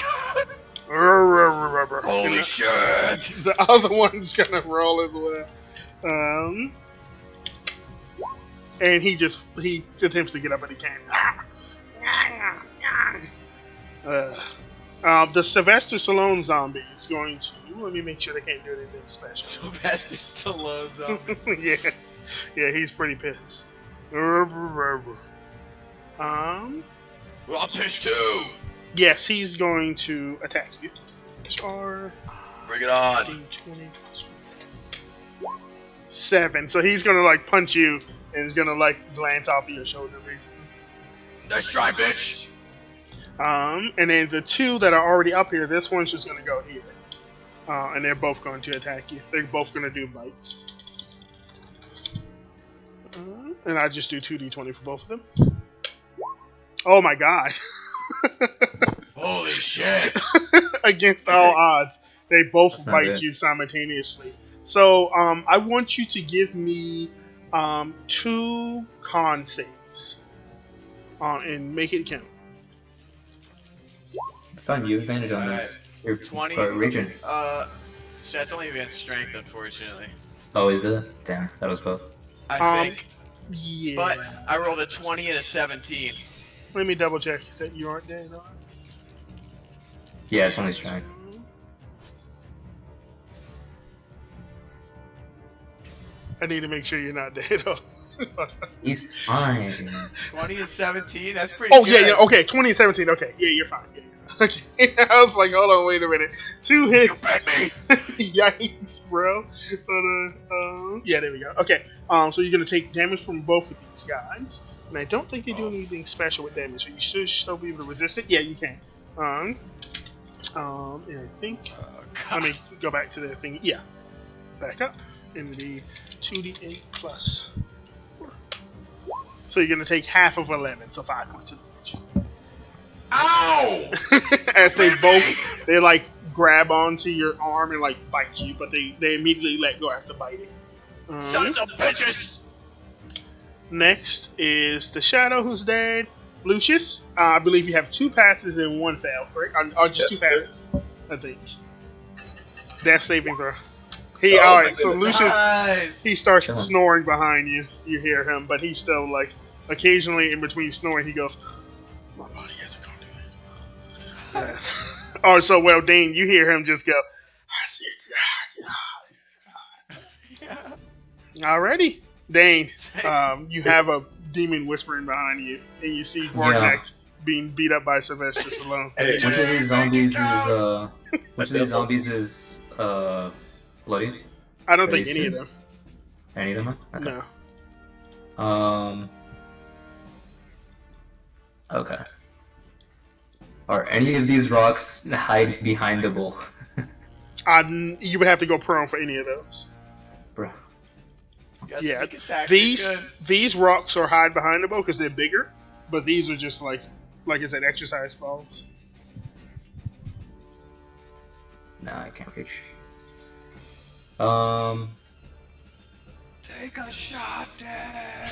Holy shit!
The other one's gonna roll as well. And he attempts to get up, but he can't. The Sylvester Stallone zombie is going to. Let me make sure they can't do anything special.
Sylvester Stallone's zombie.
yeah, he's pretty pissed.
Well, I'm pissed too.
Yes, he's going to attack you. Star.
Bring it on.
20 plus 7. So he's gonna like punch you, and he's gonna like glance off of your shoulder, basically.
Nice try, bitch.
And then the 2 that are already up here, this one's just gonna go here. And they're both going to attack you. They're both gonna do bites. And I just do 2d20 for both of them. Oh my god.
Holy shit.
Against all odds, they both
That's not
bite
good.
you simultaneously. So I want you to give me 2 con saves. And make it count.
Fine, you have advantage on
Alright.
this. Your
20.
region.
So that's only against strength, unfortunately.
Oh, is it? Damn, that was both.
I think.
Yeah.
But I rolled a 20 and a 17.
Let me double check that you aren't dead.
Yeah, it's only strength.
I need to make sure you're not dead.
He's fine.
20 and 17. That's pretty.
Oh
good.
yeah, yeah. Okay, 20 and 17. Okay, yeah, you're fine. Yeah, you're fine. Okay, I was like, hold on, wait a minute. 2 hits. Yikes, bro. But, yeah, there we go. Okay, so you're gonna take damage from both of these guys, and I don't think they do anything special with damage, so you should still be able to resist it. Yeah, you can. And I think let me go back to the thing. Yeah, back up in the 2d8 plus 4. So you're gonna take half of 11, so 5 points of damage.
Ow!
As they like grab onto your arm and like bite you, but they immediately let go after biting.
Sons of bitches!
Next is the Shadow, who's dead. Lucius, I believe you have 2 passes and 1 fail, correct? Or just
Yes,
2 passes, I think. Death saving throw. Alright, so Lucius,
Nice.
he starts
Come on.
snoring behind you. You hear him, but he's still like, occasionally in between snoring, he goes, my body hasn't gone to it. Oh, so well, Dane, you hear him just go, I see God. Alrighty, Dane, you have a demon whispering behind you, and you see Vortex being beat up by Sylvester Stallone.
Which of these zombies is bloody?
I don't
Are
think
these
any of
two?
them.
Any of them? Are? Okay.
No.
Okay. Are any of these rocks hide behind a bull?
You would have to go prone for any of those.
Bro.
Yeah, these rocks are hide behind the bow because they're bigger, but these are just like I said, exercise balls.
Nah, I can't reach.
Take a shot, Dad.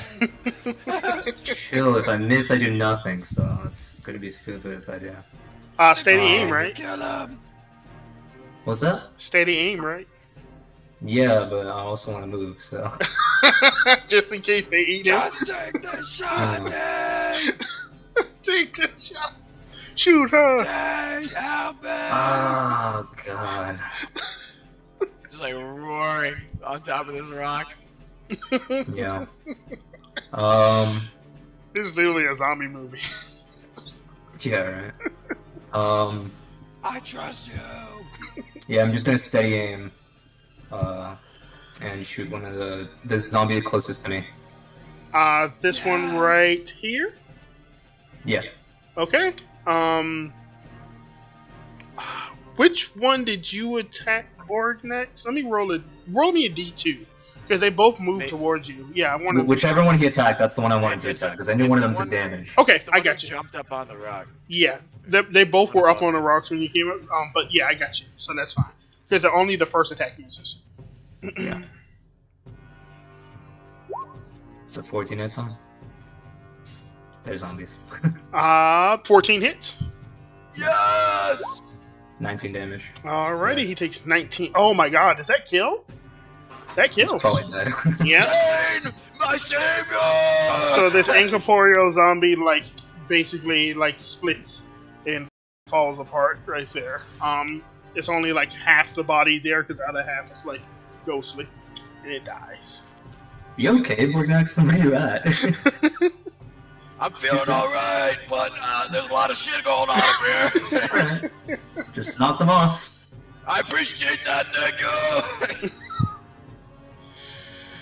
Chill. If I miss, I do nothing. So it's gonna be stupid if I do.
Steady aim, right?
Kill him.
What's that?
Steady aim, right?
Yeah, but I also want to move. So.
Just in case they eat him.
Just take the shot, Dad.
Take the shot. Shoot her.
Dad, help me.
Oh God.
It's like roaring on top of this rock.
Yeah.
This is literally a zombie movie.
Yeah. Right.
I trust you.
Yeah, I'm just gonna steady aim. And shoot one of the zombie closest to me.
This one right here.
Yeah.
Okay. Which one did you attack Borg next? Let me roll me a D2 because they both move towards you. Yeah, I want to.
Whichever one he attacked, that's the one I wanted to attack because I knew one of them took damage.
Okay,
It's the
I
one
got
that
you.
Jumped up on the rock.
Yeah, they both were up on the rocks when you came up. But yeah, I got you, so that's fine because only the first attack misses.
Yeah. It's a 14 hit though. They're zombies.
14 hits.
Yes.
19 damage.
Alrighty,
Yeah.
he takes 19. Oh my god, does that kill? That kills.
It's probably dead.
Yep.
Dane, my savior.
So this incorporeal zombie basically splits and falls apart right there. It's only half the body there because the other half is ghostly, and it dies.
You okay, Borgnax? Where are you at?
I'm feeling alright, but there's a lot of shit going on up here.
Just knock them off.
I appreciate that, thank you.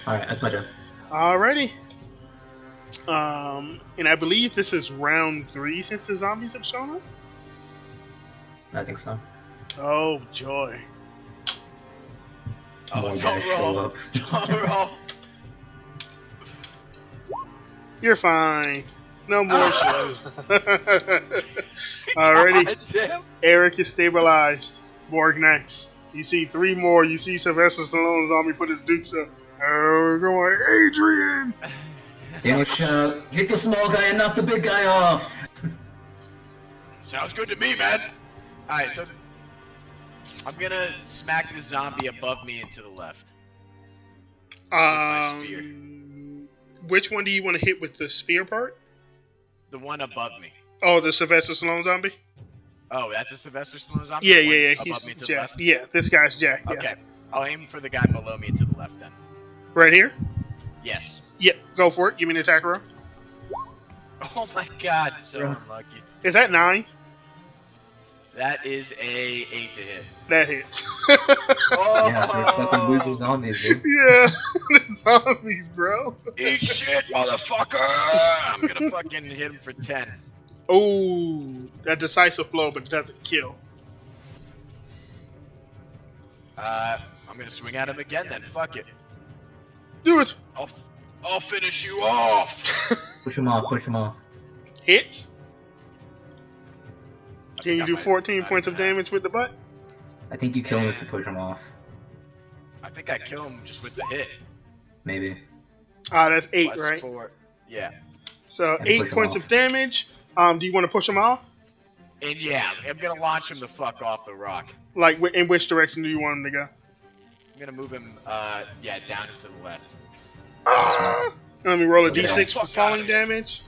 Alright, that's my turn.
Alrighty. And I believe this is round 3 since the zombies have shown up.
I think so.
Oh joy!
Oh,
More
don't
guys show
roll.
up.
Don't roll.
You're fine. No more shows. Alrighty.
God damn.
Eric is stabilized. Borg next. You see 3 more. You see Sylvester Stallone zombie put his dukes up. Oh, come on, Adrian!
Daniel shout, hit the small guy and knock the big guy off!
Sounds good to me, man. Alright, so I'm gonna smack the zombie above me and to the left. my spear.
Which one do you want to hit with the spear part?
The one above me.
Oh, the Sylvester Stallone zombie?
Oh, that's a Sylvester Stallone zombie?
Yeah,
The one
yeah, yeah.
Above
He's
me to the
Jack.
left?
Yeah, this guy's Jack. Yeah.
Okay. I'll aim for the guy below me to the left then.
Right here?
Yes.
Yep, go for it. Give me an attack roll.
Oh my god, so unlucky.
Is that 9?
That is a 8 to hit.
That hits.
Oh!
Yeah, they're fucking loser zombies, dude.
Yeah, the zombies, bro.
Eat shit, motherfucker! I'm gonna fucking hit him for 10.
Oh, that decisive blow, but it doesn't kill.
I'm gonna swing at him again then. Fuck it.
Do it.
I'll finish you off.
Push him off, push him off.
Hits.
I
Can
think
you
I
do
might-
14
I
points of
don't know.
damage with the butt?
I think you kill him if you push him off.
I think I kill him just with the hit.
Maybe.
Ah, that's 8,
Plus
right?
4. Yeah.
So
And
8
push him
points
off.
of damage. Do you want to push him off?
And yeah, I'm gonna launch him the fuck off the rock.
Like, in which direction do you want him to go?
I'm gonna move him, yeah, down and to the left.
Ah! Let me roll a
Okay.
d6 for
Fuck
falling
outta here.
damage.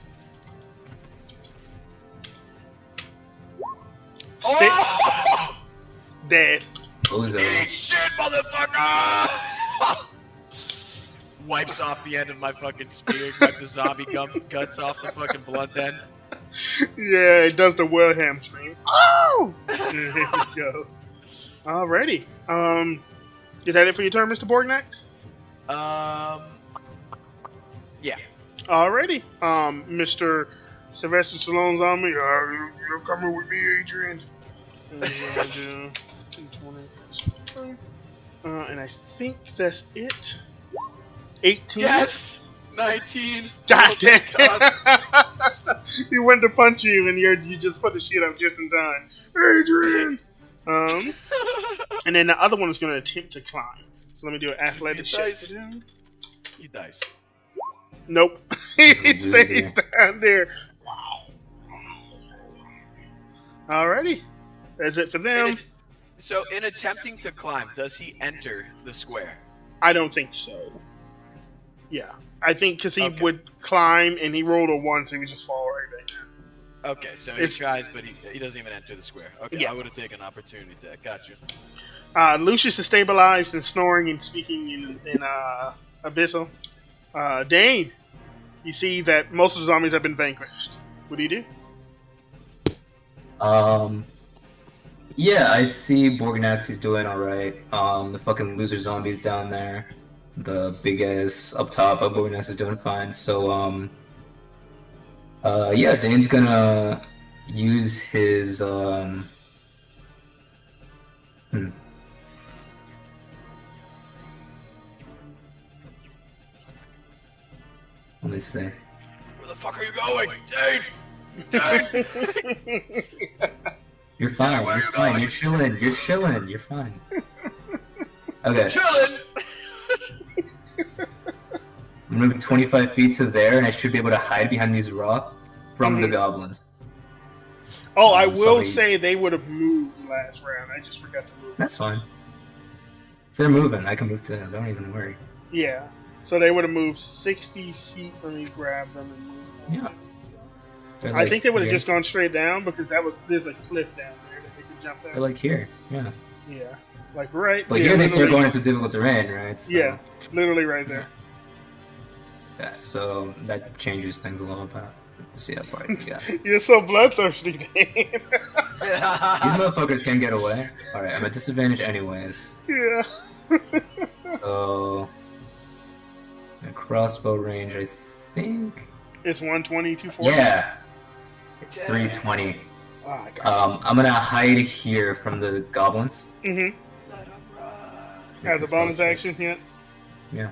Oh!
6. Dead.
Bozo.
Eat shit, motherfucker! Wipes off the end of my fucking spear, wipe the zombie guts off the fucking blunt end.
Yeah, it does the Wilhelm scream. Oh! And here he goes. Alrighty. Is that it for your turn, Mr. Borgnax?
Yeah.
Alrighty. Mr. Sylvester Stallone's on me. You're coming with me, Adrian. And we're gonna do 20. And I think that's it. 18.
Yes! 19.
God
Oh
damn.
my God.
He went to punch you, and you just put the shit up just in time. Adrian. And then the other one is going to attempt to climb. So let me do an athletic check.
dice. He dies.
Nope. he
He's a loser.
stays down there. Alrighty. That's it for them.
So, in attempting to climb, does he enter the square?
I don't think so. Yeah. I think because he
Okay.
would climb, and he rolled a 1, so he would just fall right there.
Okay, so he
It's-
tries, but he doesn't even enter the square. Okay,
Yeah.
I would have taken opportunity to. Got you.
Lucius is stabilized and snoring and speaking in Abyssal. Dane, you see that most of the zombies have been vanquished. What do you do?
Yeah, I see Borgnax, he's doing alright. The fucking loser zombies down there. The big ass up top, but Borgnax is doing fine. So, yeah, Dane's gonna use his, Let me see.
Where the fuck are you going, Dave? Dave!
You're fine,
where
you're
you
fine,
going?
you're chilling, you're fine. Okay,
Chillin'.
I'm moving 25 feet to there, and I should be able to hide behind these rocks from the
Mhm.
goblins.
Oh, I will
Somebody-
say they would have moved last round. I just forgot to move.
That's fine. If they're moving, I can move to them, don't even worry.
Yeah. So they would have moved 60 feet. Let me grab them and move them.
Yeah. They're
I
like
think they would have
here.
just gone straight down because there's a cliff down there that they could jump
They're
down.
like here, yeah.
Yeah. Like right
But
there.
here they start
literally-
going into difficult terrain, right? So,
Yeah. Literally right there.
yeah, so that changes things a little bit. Let's see how far I can get.
You're so bloodthirsty, Dan.
These motherfuckers can't get away. Alright, I'm at disadvantage anyways.
Yeah.
So... The crossbow range, I think...
It's 120, 240.
Yeah! It's 320.
Ah, I got
I'm gonna hide here from the goblins.
you. As a bonus action, yeah.
Yeah.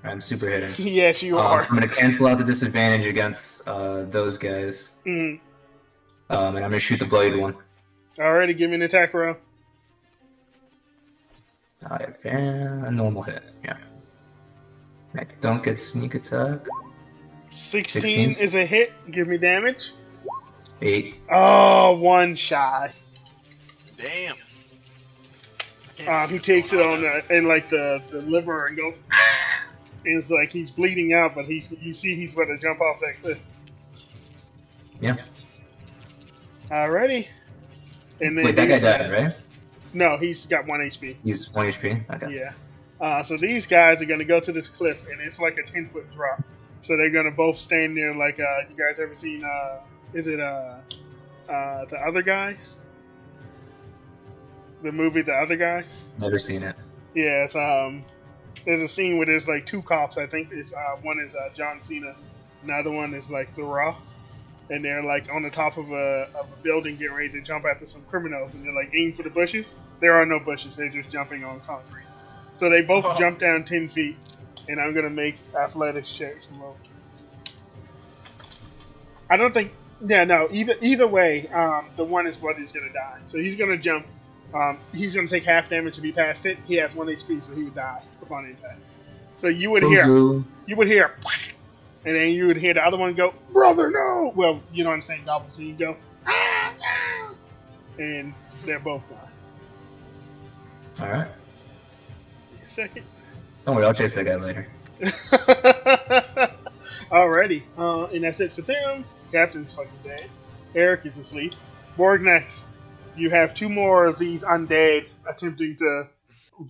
I'm super hitting.
Yes, you are.
I'm gonna cancel out the disadvantage against those guys.
Mhm.
And I'm gonna shoot the blade one.
Alrighty, give me an attack roll.
Alright, a normal hit. Yeah. I don't get sneak attack.
16
16.
is a hit. Give me damage.
8.
Oh, one shy.
Damn. I can't see
He
what's
takes it
going
on in like the liver and goes. Ah! And it's like he's bleeding out, but you see he's about to jump off that cliff.
Yeah.
Alrighty. And then
Wait, that guy
these-
died, right?
No, he's got 1 HP.
He's 1 HP? Okay.
Yeah. So these guys are going to go to this cliff, and it's like a 10-foot drop. So they're going to both stand there like, you guys ever seen, is it The Other Guys? The movie The Other Guys?
Never seen it.
Yeah, it's, there's a scene where there's like 2 cops. I think it's, one is John Cena, another one is like The Rock. And they're like on the top of a building getting ready to jump after some criminals, and they're like aim for the bushes. There are no bushes, they're just jumping on concrete. So they both jump down 10 feet, and I'm gonna make athletics checks. I don't think, either way, the one is what is gonna die. So he's gonna jump, he's gonna take half damage to be past it. He has 1 HP, so he would die upon impact. So you would hear, and then you would hear the other one go, "Brother, no!" Well, you know what I'm saying, Goblin. So you go, "Ah, ah," and they're both gone.
All right.
Wait a second.
Don't worry, I'll chase that guy later.
Alrighty, and that's it for them. Captain's fucking dead. Eric is asleep. Borg next. You have 2 more of these undead attempting to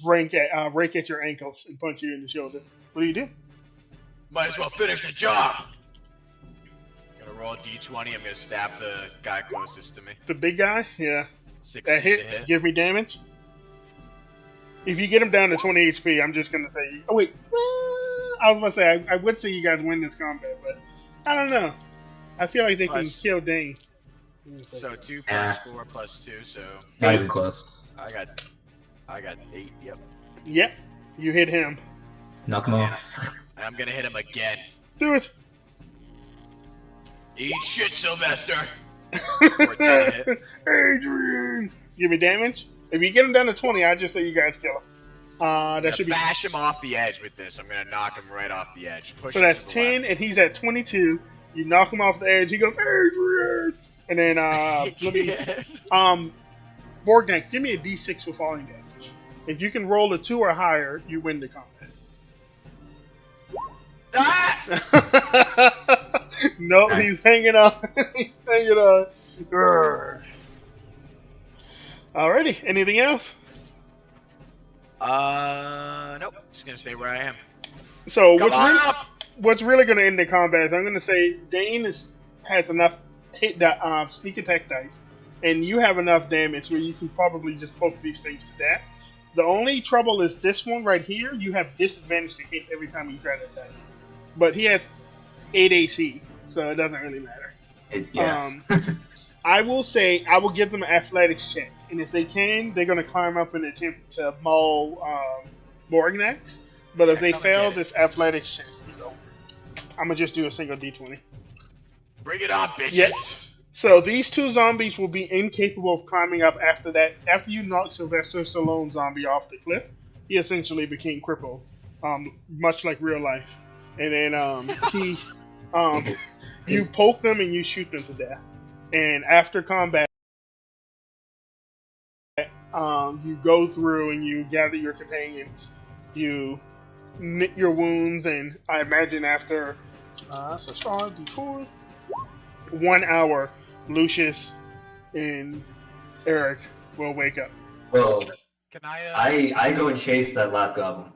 rake at your ankles and punch you in the shoulder. What do you do?
Might as well finish the job. Gonna roll a d20. I'm gonna stab the guy closest to me.
The big guy? Yeah.
16
That hits.
to hit.
Give me damage. If you get him down to 20 HP, I'm just gonna say. Oh wait, I was about to say I would say you guys win this combat, but I don't know. I feel like they can kill Dane.
So 2 plus 4 plus 2. So
Not even close.
I got 8. Yep.
Yep, you hit him.
Knock him off.
I'm gonna hit him again.
Do it.
Eat shit, Sylvester. 14 to hit.
Adrian, give me damage. If you get him down to 20, I just say you guys kill him. That should be.
Bash him off the edge with this. I'm gonna knock him right off the edge. Push
So
him
that's
to the
10,
left.
and he's at 22. You knock him off the edge. He goes, Adrian, and then let me. Borgnak, give me a D6 for falling damage. If you can roll a 2 or higher, you win the combat.
Ah!
Nope,
Nice.
he's hanging on. He's hanging on. Grr. Alrighty, anything else?
Nope. Just gonna stay where I am.
So
Come on up!
what's really going to end the combat is I'm going to say Dane has enough sneak attack dice, and you have enough damage where you can probably just poke these things to death. The only trouble is this one right here. You have disadvantage to hit every time you try to attack. But he has 8 AC, so it doesn't really matter. I will say I will give them an athletics check, and if they can, they're going to climb up and attempt to maul Borgnax. But if they fail, this athletics check is over. I'm going to just do a single D20.
Bring it on, bitches!
Yes. So these 2 zombies will be incapable of climbing up after that. After you knock Sylvester Stallone zombie off the cliff, he essentially became crippled, much like real life. And then you poke them and you shoot them to death. And after combat, you go through and you gather your companions. You knit your wounds, and I imagine after so 5d4, 1 hour, Lucius and Eric will wake up.
Well,
Can I?
I go and chase that last goblin.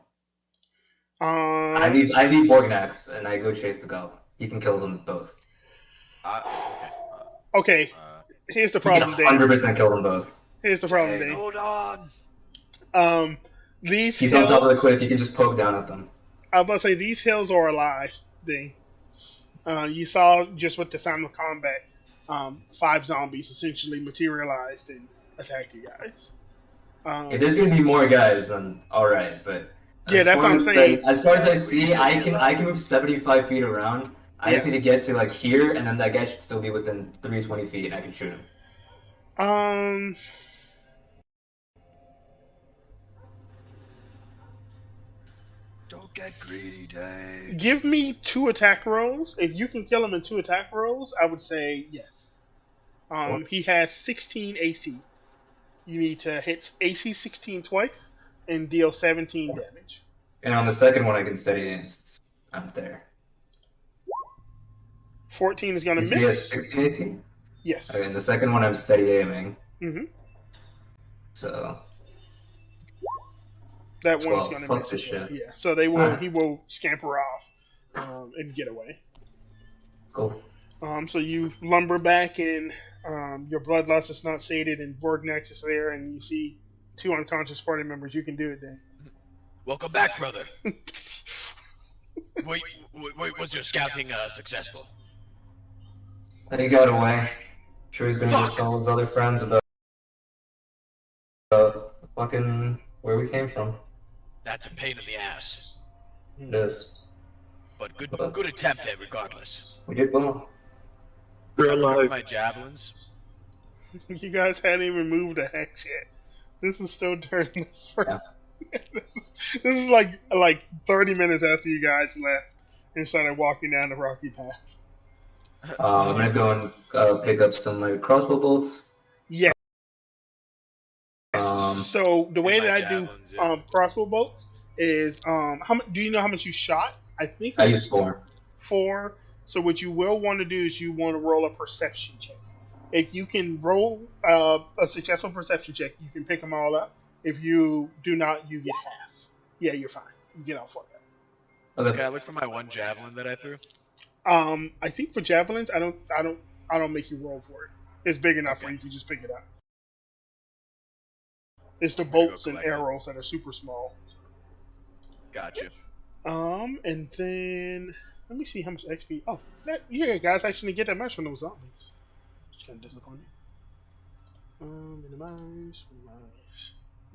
Um,
I leave Borgnax and I go chase the goblin. He can kill them both.
Okay, here's the
He can
problem, Dave.
100% kill them both.
Here's the problem,
Hey,
Dave.
hold on.
These
He's
hills,
on top of the cliff. You can just poke down at them.
I was about to say, these hills are alive, Dave. You saw just with the sound of combat, 5 zombies essentially materialized and attacked you guys.
If there's gonna be more guys, then all right. But
Yeah,
as
that's
far
what I'm
as
saying.
as far as I see, I can move 75 feet around. I just
Yeah.
need to get to like here, and then that guy should still be within 320 feet, and I can shoot him.
Don't get greedy, Dave.
Give me 2 attack rolls. If you can kill him in 2 attack rolls, I would say yes. He has 16 AC. You need to hit AC 16 twice and deal 17 damage.
And on the second one, I can steady aim since I'm there.
14 is gonna
Is he a
miss.
16 AC?
Yes.
Okay, and the second one I'm steady aiming.
Mm-hmm.
So
That one's
12.
gonna
Fuck
miss.
this
As well.
shit.
Yeah. So they will.
Alright.
He will scamper off and get away.
Cool.
So you lumber back, and your bloodlust is not sated, and Borgnax is there, and you see 2 unconscious party members. You can do it then.
Welcome back, brother. Was your scouting successful?
He got away. Sure, he's gonna go
Fuck.
tell his other friends about fucking where we came from.
That's a pain in the ass.
It is.
But good attempt, regardless.
We did well.
We're
With
alive.
my javelins.
You guys hadn't even moved a hex yet. This is still during the first. this is like 30 minutes after you guys left and started walking down the rocky path.
I'm gonna go and pick up some like crossbow bolts.
Yeah.
Um,
So the way
my
that I
javelins,
do
yeah.
crossbow bolts is do you know how much you shot? I think
I used 4.
4. So what you will want to do is you want to roll a perception check. If you can roll a successful perception check, you can pick them all up. If you do not, you get half. Yeah, you're fine. You get off on that.
Okay.
Can I look for my one javelin that I threw?
I think for javelins, I don't make you roll for it. It's big enough
Okay.
where you can just pick it up. It's the
I'm gonna go
bolts and
collect it.
arrows that are super small.
Gotcha.
And then let me see how much XP. Oh, yeah, guys actually get that much from those zombies. Just kind of disappointing. Minimize.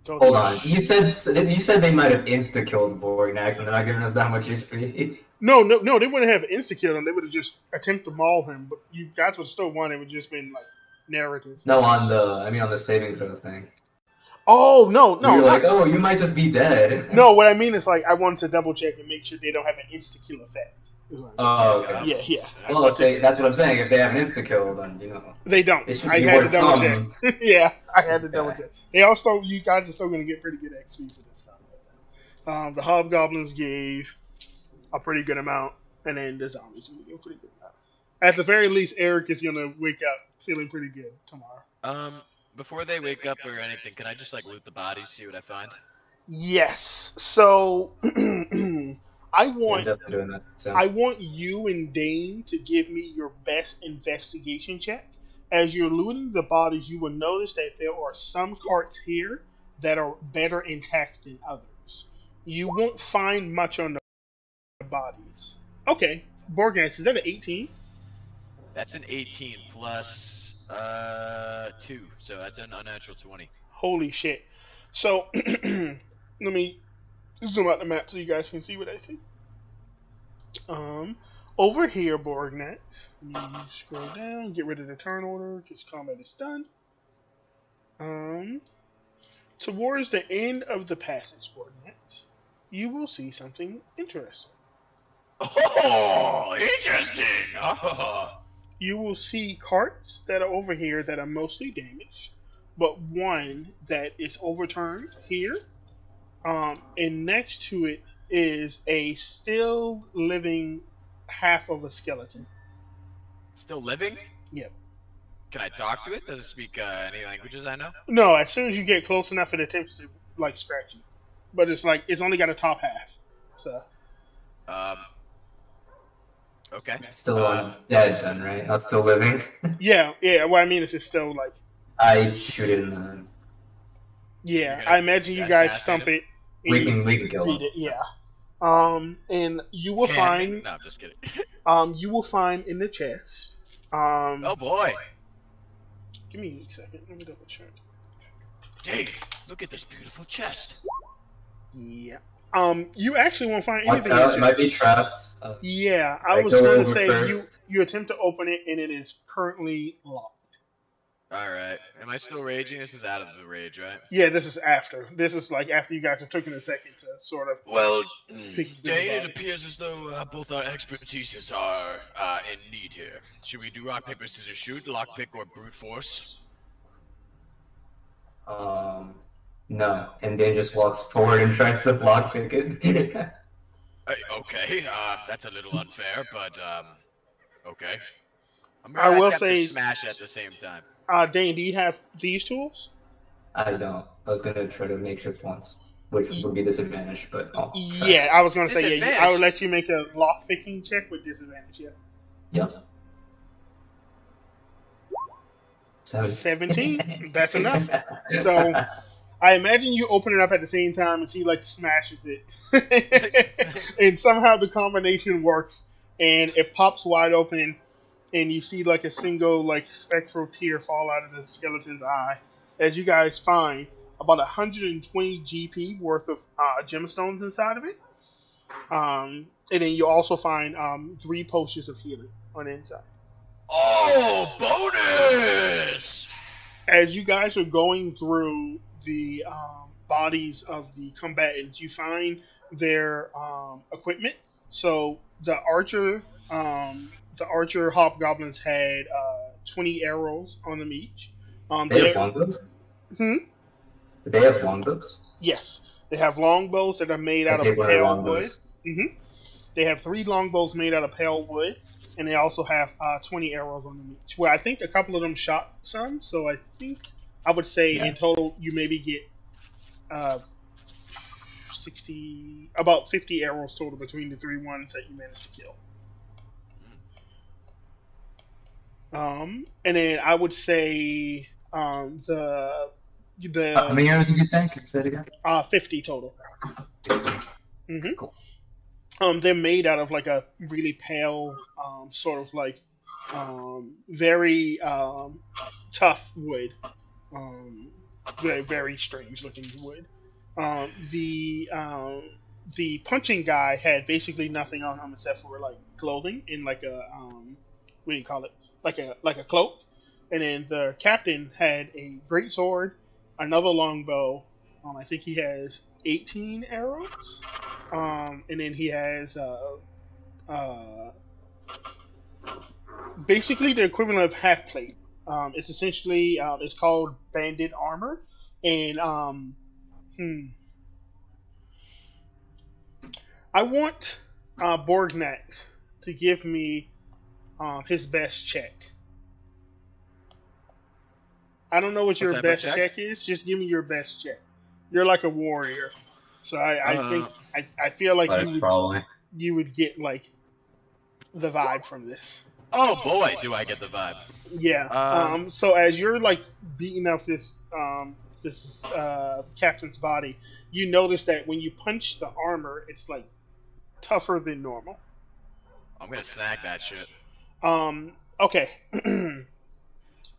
Go
Hold
to-
on. You said they might have insta killed Borgnax and they're not giving us that much HP.
No, they wouldn't have insta killed him. They would have just attempted to maul him. But you guys would have still won. It would just been like narrative.
No, on the saving throw thing.
Oh no,
You're like,
not-
oh, you might just be dead.
no. What I mean is like I wanted to double check and make sure they don't have an insta kill effect. Is what I mean.
Oh, okay.
Yeah.
Well, that's what I'm saying. If they have an insta kill, then you know.
They don't.
It should
I
be
had
worth
to double
some.
check. Yeah, I had to double
Okay.
check. They also, you guys are still going to get pretty good XP for this stuff. The hobgoblins gave a pretty good amount, and then the zombies will give a pretty good amount. At the very least, Eric is going to wake up feeling pretty good tomorrow.
Before they wake up or anything, can I just like loot the bodies, see what I find?
Yes. So I
I'm
want
definitely doing that. So.
I want you and Dane to give me your best investigation check. As you're looting the bodies, you will notice that there are some carts here that are better intact than others. You won't find much on the bodies. Okay, Borgnax, is that an 18?
That's an 18 plus 2, so that's an unnatural 20.
Holy shit. So, let me zoom out the map so you guys can see what I see. Over here, Borgnax, you scroll down, get rid of the turn order, because combat is done. Towards the end of the passage, Borgnax, you will see something interesting.
Oh, interesting! Oh.
You will see carts that are over here that are mostly damaged, but one that is overturned here. And next to it is a still living half of a skeleton.
Still living?
Yep.
Can I talk to it? Does it speak any languages I know?
No, as soon as you get close enough, it attempts to like scratch you. But it's like it's only got a top half. So
Okay.
Still dead then, right? Not still living.
yeah. What I mean is it's still like
I shoot it in the.
yeah.
You're
I imagine you guys stump it.
We can kill
beat
him.
it. Yeah. And you will find
No, I'm just kidding.
you will find in the chest.
Oh boy.
Give me a second. Let me double check.
Dang, look at this beautiful chest.
Yeah. You actually won't find
Watch
anything. in
out,
the
it might be
chest.
trapped.
Yeah, I
I
was
go
going to
over
say
first.
you attempt to open it and it is currently locked.
Alright. Am I still raging? This is out of the rage, right?
Yeah, this is after. This is like after you guys have taken a second to sort of.
Well,
Pick the
Dane, it
bodies.
appears as though both our expertises are in need here. Should we do rock, paper, scissors, shoot, lockpick, or brute force?
No. And Dane just walks forward and tries to lockpick it.
Okay, that's a little unfair, but Okay. I'm
I
gonna
will
attempt to
say,
smash at the same time.
Dane, do you have these tools?
I don't. I was gonna try to makeshift once, which would be disadvantage, but I'll try.
Yeah, I was gonna say I would
Disadvantage?
let you make a lock picking check with disadvantage. Yeah,
Yep.
17. That's enough. So I imagine you open it up at the same time and she like smashes it, and somehow the combination works, and it pops wide open, and you see like a single like spectral tear fall out of the skeleton's eye, as you guys find about 120 GP worth of gemstones inside of it. And then you also find 3 potions of healing on the inside.
Oh, bonus!
As you guys are going through the bodies of the combatants, you find their equipment. So the archer hobgoblins had 20 arrows on them each.
They have longbows?
Hmm?
Do they have longbows?
Yes, they have longbows that are made
I
out of
take one of their
pale wood.
longbows.
They have 3 longbows made out of pale wood, and they also have 20 arrows on them each. Well, I think a couple of them shot some, so I would say in total you maybe get about 50 arrows total between the 3 ones that you managed to kill. And then I would say the
How many arrows did you say? Can you say it again?
50 total.
Cool.
They're made out of like a really pale, sort of like very tough wood. Very, very strange looking wood. The punching guy had basically nothing on him except for like clothing in like a what do you call it? Like a cloak. And then the captain had a great sword, another longbow. I think he has 18 arrows. And then he has basically the equivalent of half plate. It's essentially it's called bandit armor, and I want Borgnax to give me his best check. I don't know what your
type of
best
check?
check is. Just give me your best check. You're like a warrior, so I think I feel like you would get like the vibe from this.
Oh boy, do I get the vibe.
Yeah. So as you're like beating up this captain's body, you notice that when you punch the armor, it's like tougher than normal.
I'm gonna snag that shit.
Okay.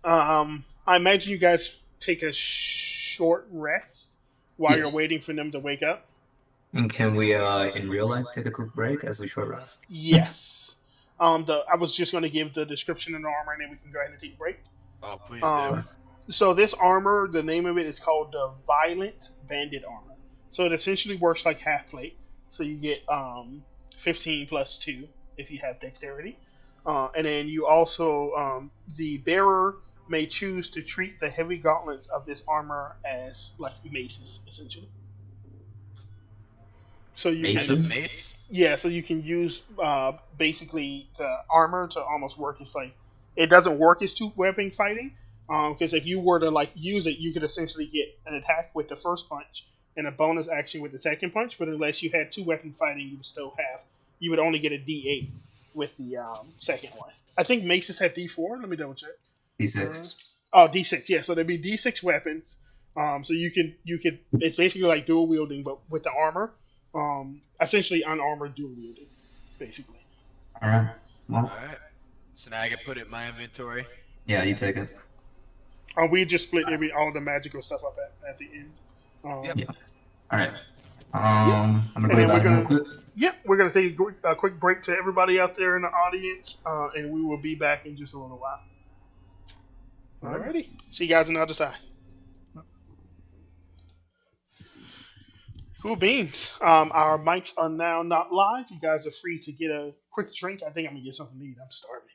I imagine you guys take a short rest while you're waiting for them to wake up.
And can we, in real life, take a quick break as we short rest?
Yes. I was just going to give the description of the armor, and then we can go ahead and take a break.
Oh, please do.
So this armor, the name of it is called the Violent Bandit Armor. So it essentially works like half plate. So you get 15 plus 2 if you have dexterity. And then you also, the bearer may choose to treat the heavy gauntlets of this armor as like maces, essentially. So you
Maces?
Mace?
yeah, so you can use basically the armor to almost work as like it doesn't work as 2 weapon fighting. Because if you were to like use it, you could essentially get an attack with the first punch and a bonus action with the second punch. But unless you had 2 weapon fighting, you would only get a D8 with the second one. I think maces have D4. Let me double check.
D6.
D6. Yeah, so there'd be D6 weapons. So you could it's basically like dual wielding, but with the armor. Essentially unarmored dual wielding, basically.
Alright. Well,
Alright. So now I can put it in my inventory.
yeah, you take it.
We just split all the magical stuff up at the end.
Yep.
Yeah. Alright. I'm gonna
And
go
then
back real quick.
we're gonna take a quick break to everybody out there in the audience, and we will be back in just a little while. Alrighty. See you guys on the other side. Cool beans. Our mics are now not live. You guys are free to get a quick drink. I think I'm gonna get something to eat. I'm starving.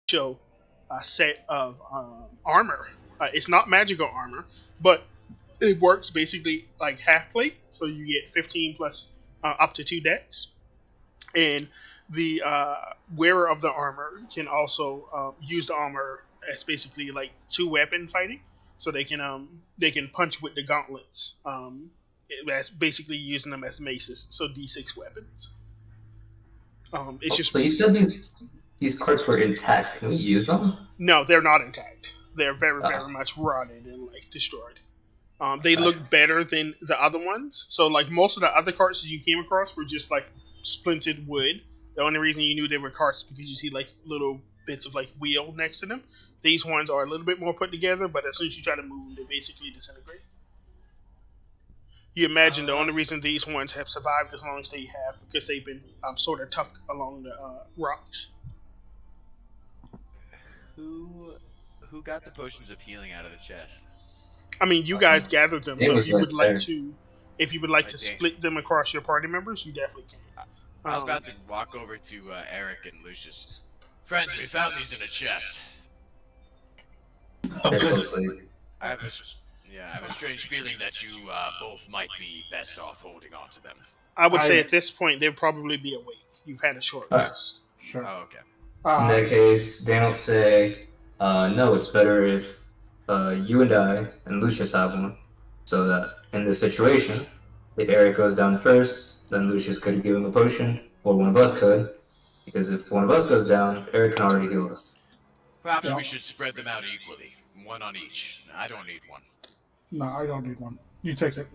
show a set of armor. It's not magical armor, but it works basically like half plate, so you get 15 plus up to 2 decks. And the wearer of the armor can also use the armor as basically like 2-weapon fighting, so they can punch with the gauntlets. That's basically using them as maces, so D6 weapons. It's just.
So you said these cards were intact. Can we use them?
No, they're not intact. They're very much rotted and like destroyed. They look better than the other ones. So like most of the other cards that you came across were just like splintered wood. The only reason you knew they were cards is because you see like little bits of like wheel next to them. These ones are a little bit more put together, but as soon as you try to move them, they basically disintegrate. You imagine the only reason these ones have survived as long as they have because they've been sort of tucked along the rocks.
Who got the potions of healing out of the chest?
I mean, you guys gathered them, so if you would like
I
to
think.
split them across your party members, you definitely can.
I was about to walk over to Eric and Lucius. Friends, we found these in a chest.
They're so sweet.
I have a strange feeling that you both might be best off holding on to them.
I would say at this point they'd probably be awake. You've had a short rest.
Sure.
Oh, okay.
In that case, Dan will say, no, it's better if you and I and Lucius have one. So that in this situation, if Eric goes down first, then Lucius could give him a potion, or one of us could. Because if one of us goes down, Eric can already heal us.
Perhaps we should spread them out equally. One on each. I don't need one.
No, I don't need one. You take it.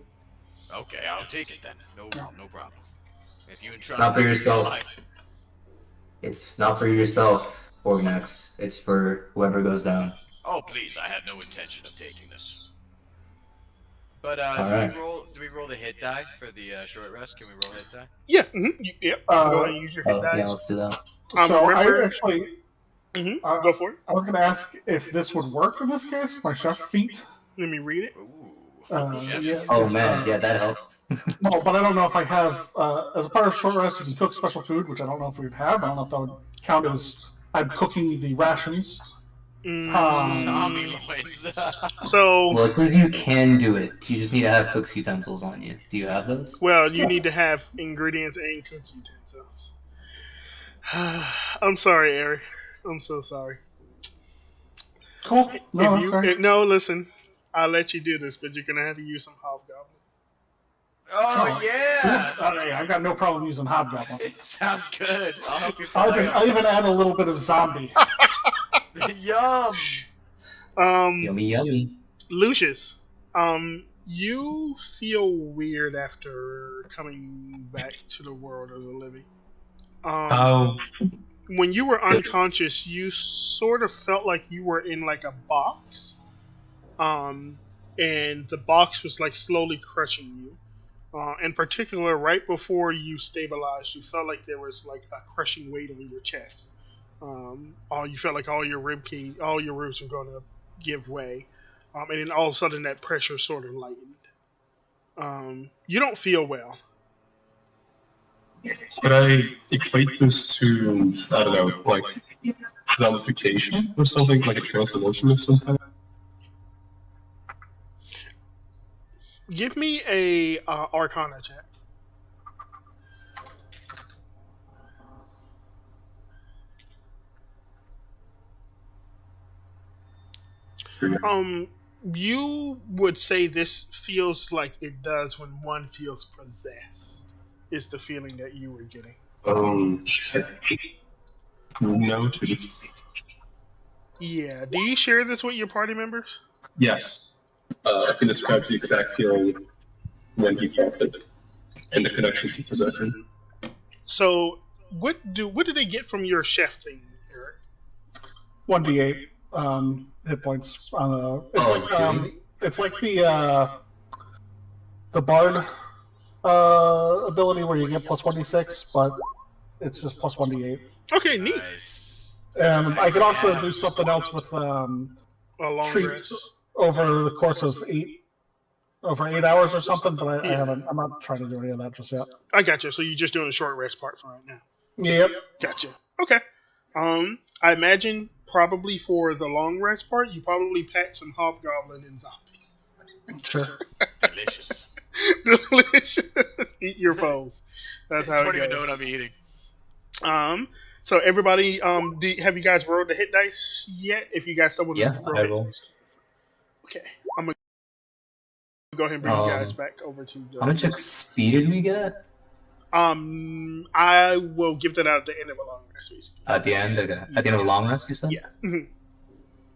Okay, I'll take it then. No problem. If you entrust
It's not for
me with
yourself.
your life-
It's not for yourself, Orgnax. It's for whoever goes down.
Oh, please, I had no intention of taking this. But
Alright.
do we roll the hit die for the short rest? Can we roll hit die?
Yeah. Yep. Go ahead and use your hit dice.
Yeah, let's do that.
So
remember,
I actually,
go for it.
I was going to ask if this would work in this case. My chef feat.
Let me read it.
Ooh. Chef.
Yeah.
Oh man, yeah, that helps.
No, but I don't know if I have, as a part of short rest, you can cook special food, which I don't know if we'd have. I don't know if that would count as I'm cooking the rations.
Zombie loins.
So,
Well, it says you can do it. You just need to have cook's utensils on you. Do you have those?
well, you need to have ingredients and cook utensils. I'm sorry, Eric. I'm so sorry.
Cool. No,
No, listen. I'll let you do this, but you're gonna have to use some hobgoblin.
Oh, yeah!
Alright, I've got no problem using hobgoblin.
It sounds good. I'll help you
I'll even add a little bit of zombie.
Yum!
Yummy, yummy.
Lucius, you feel weird after coming back to the world of the living. When you were unconscious, you sort of felt like you were in like a box, and the box was like slowly crushing you. In particular, right before you stabilized, you felt like there was like a crushing weight on your chest. You felt like all your ribs were going to give way, and then all of a sudden that pressure sort of lightened. You don't feel well.
Could I equate this to, I don't know, like zombification or something, like a transformation of some kind?
Give me a Arcana check. You would say this feels like it does when one feels possessed, is the feeling that you were getting.
No to this.
Yeah. Do you share this with your party members?
Yes. He describes the exact feeling when he felt it, and the connection to possession.
So, what do they get from your chef thing, Eric?
1d8 hit points. It's like the bard ability where you get plus 1d6, but it's just plus 1d8.
Okay, neat.
Nice.
And I could also do something else with
A long
treats
rest.
over the course of 8 hours or something, but I'm not trying to do any of that just yet.
I gotcha. So you're just doing the short rest part for right now.
Yep.
Gotcha. Okay. I imagine probably for the long rest part, you probably pack some hobgoblin and zombie.
Sure.
Delicious.
Delicious. Eat your foes. That's how
Don't
it
even know
goes.
what I'm eating.
So everybody, have you guys rolled the hit dice yet? If you guys still want to
Yeah,
roll
I
hit
will.
dice. Okay, I'm gonna go ahead and bring you guys back over to.
How much XP did we get?
I will give that out at the end of a long rest, basically.
At the end, okay. At the end of a long rest, you said?
Yeah. Mhm.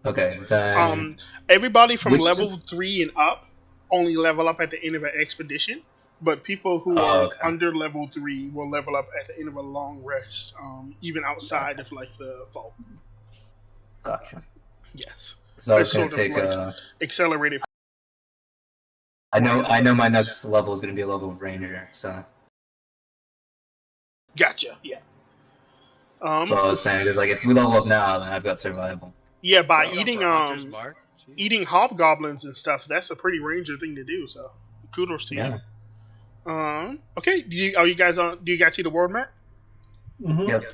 Okay, then.
Everybody from
Which
level 3 and up only level up at the end of an expedition, but people who are under level 3 will level up at the end of a long rest, even outside of like the vault.
Gotcha.
Yes.
So I was
It's
gonna
sort of
take
like accelerated.
I know my next level is gonna be a level of ranger, so.
Gotcha. Yeah.
So I was saying, because like if we level up now, then I've got survival.
Yeah, by
So-
eating
For Hunter's Mark? Jeez.
eating hobgoblins and stuff, that's a pretty ranger thing to do. So, kudos to
Yeah.
you. Okay. Do you guys see the world map?
Mm-hmm.
Yep.
Yep,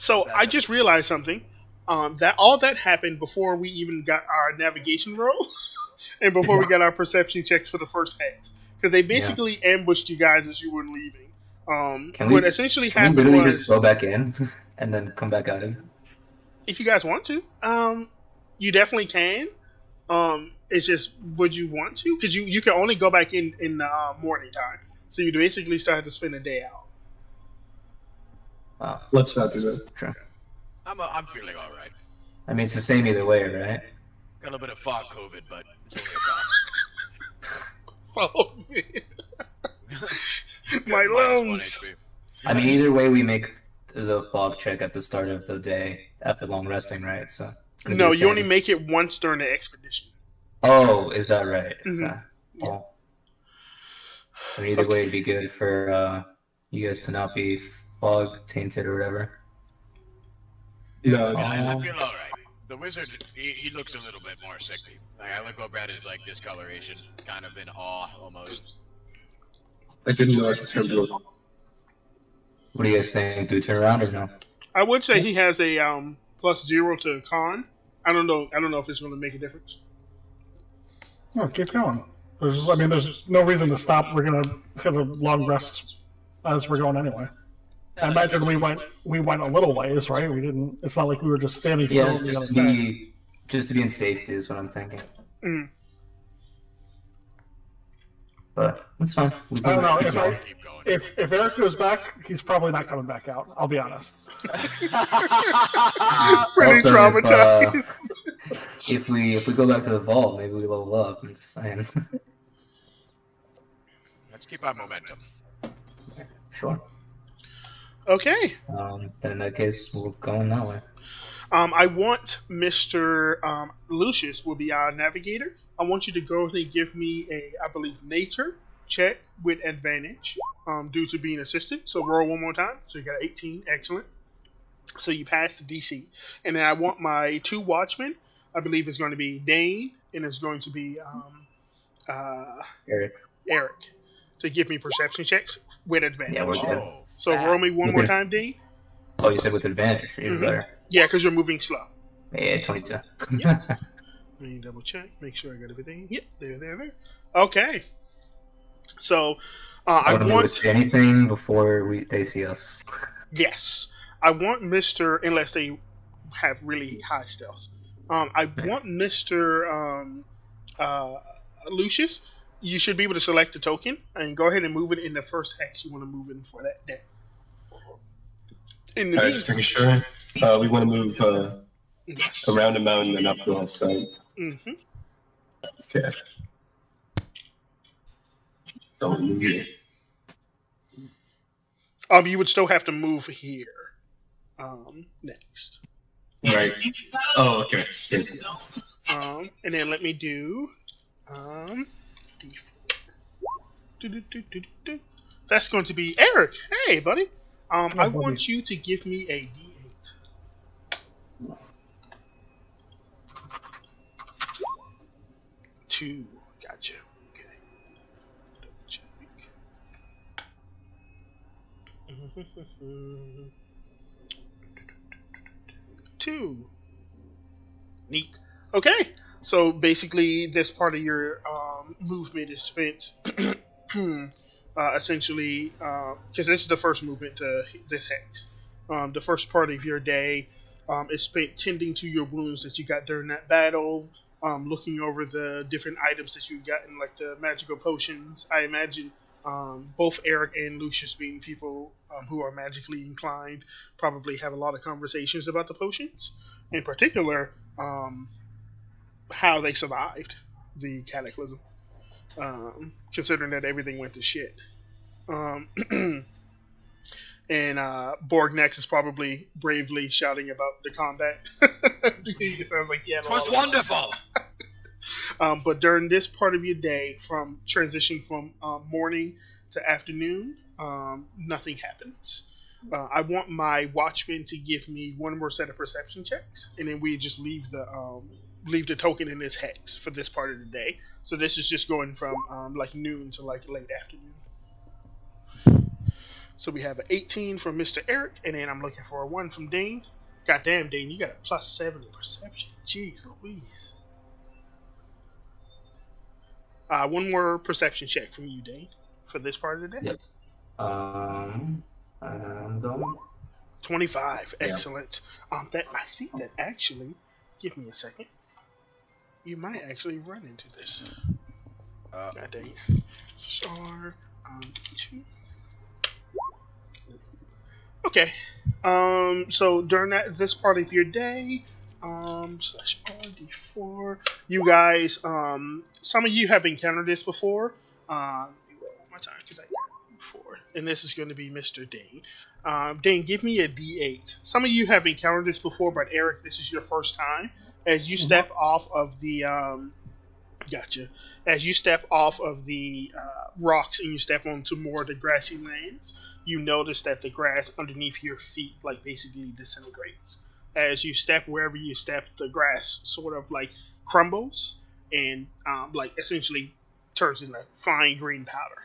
So
that-
I just realized something. That all that happened before we even got our navigation roll, and before we got our perception checks for the first hex, because they basically ambushed you guys as you were leaving. What essentially
can we
happened
literally
was,
just go back in and then come back out again?
if you guys want to, you definitely can. It's just, would you want to? Because you can only go back in the morning time, so you basically still have to spend a day out.
Wow.
Let's not do that.
Sure.
I'm feeling all right.
I mean, it's the same either way, right?
Got a little bit of fog COVID, but it's only a cough.
My
Minus 1
lungs.
HP.
I mean, either way, we make the fog check at the start of the day after long resting, right? So it's gonna be
No,
the
you only
same.
make it once during the expedition.
Oh, is that right?
Mhm.
Okay. Well, I mean, either way, it'd be good for you guys to not be fog tainted or whatever.
No, it's
I feel all right. The wizard, he looks a little bit more sickly. Like, I look over at his like discoloration, kind of in awe almost.
I didn't know I could turn blue.
What do you guys think? Do we turn around or no?
I would say he has a +0 to con. I don't know if it's going to make a difference.
No, keep going. There's no reason to stop. We're gonna hit a long rest as we're going anyway. I imagine we went a little ways, right? We didn't. It's not like we were just standing still.
Yeah,
on the
just
other
to
side.
be in safety is what I'm thinking.
Mm.
But it's fine. We
I don't know
keep
if
going.
Keep going.
if Eric goes back, he's probably not coming back out. I'll be honest.
Pretty
Also,
traumatized.
If we go back to the vault, maybe we level up. I'm just saying.
Let's keep our momentum.
Sure.
Okay.
Then in that case, we're going that way.
I want Mr. Lucius will be our navigator. I want you to go ahead and give me I believe, nature check with advantage due to being assisted. So roll one more time. So you got 18. Excellent. So you passed the DC. And then I want my 2 watchmen. I believe it's going to be Dane and it's going to be Eric to give me perception checks with advantage.
Yeah, we're good.
Oh,
So roll me one more time, Dane.
Oh, you said with advantage. Even better.
Yeah, because you're moving slow.
Yeah, 22.
Let me double check, make sure I got everything. Yep, there. Okay. So, I
want to
want
notice anything before they see us.
yes, I want Mr. Unless they have really high stealth. I want Mr. Lucius. You should be able to select a token and go ahead and move it in the first hex you want to move in for that day. In the
Alright, just making sure. We want to move around the mountain and up the outside.
Mm-hmm.
Okay. So we get
You would still have to move here. Next.
right. Oh, okay. Shit.
And then let me do D4. Do. That's going to be Eric. Hey, buddy. I want you to give me a D8. 2. Gotcha. Okay. Double check. 2. Neat. Okay. So basically, this part of your movement is spent essentially, because this is the first movement to this hex. The first part of your day is spent tending to your wounds that you got during that battle, looking over the different items that you got in, like the magical potions. I imagine both Eric and Lucius, being people who are magically inclined, probably have a lot of conversations about the potions. In particular, how they survived the cataclysm, considering that everything went to shit. Um, and Borgnex is probably bravely shouting about the combat. It sounds like
It was wonderful!
But during this part of your day, from transition from morning to afternoon, nothing happens. I want my watchman to give me one more set of perception checks, and then we just leave the token in this hex for this part of the day. So this is just going from like noon to like late afternoon. So we have an 18 from Mr. Eric, and then I'm looking for a 1 from Dane. Goddamn, Dane, you got a +7 in perception. Jeez Louise. One more perception check from you, Dane, for this part of the day.
Yep. I'm going.
25.
Yep.
Excellent. I think that actually, give me a second. You might actually run into this. God dang it. Star 2. Okay. So during this part of your day, /RD4, you guys, some of you have encountered this before. Let me roll one more time because I got it before. And this is going to be Mr. Dane. Dane, give me a D8. Some of you have encountered this before, but Eric, this is your first time. As you step off of the Gotcha. As you step off of the rocks and you step onto more of the grassy lands, you notice that the grass underneath your feet like basically disintegrates. As you step wherever you step, the grass sort of like crumbles and like essentially turns into fine green powder.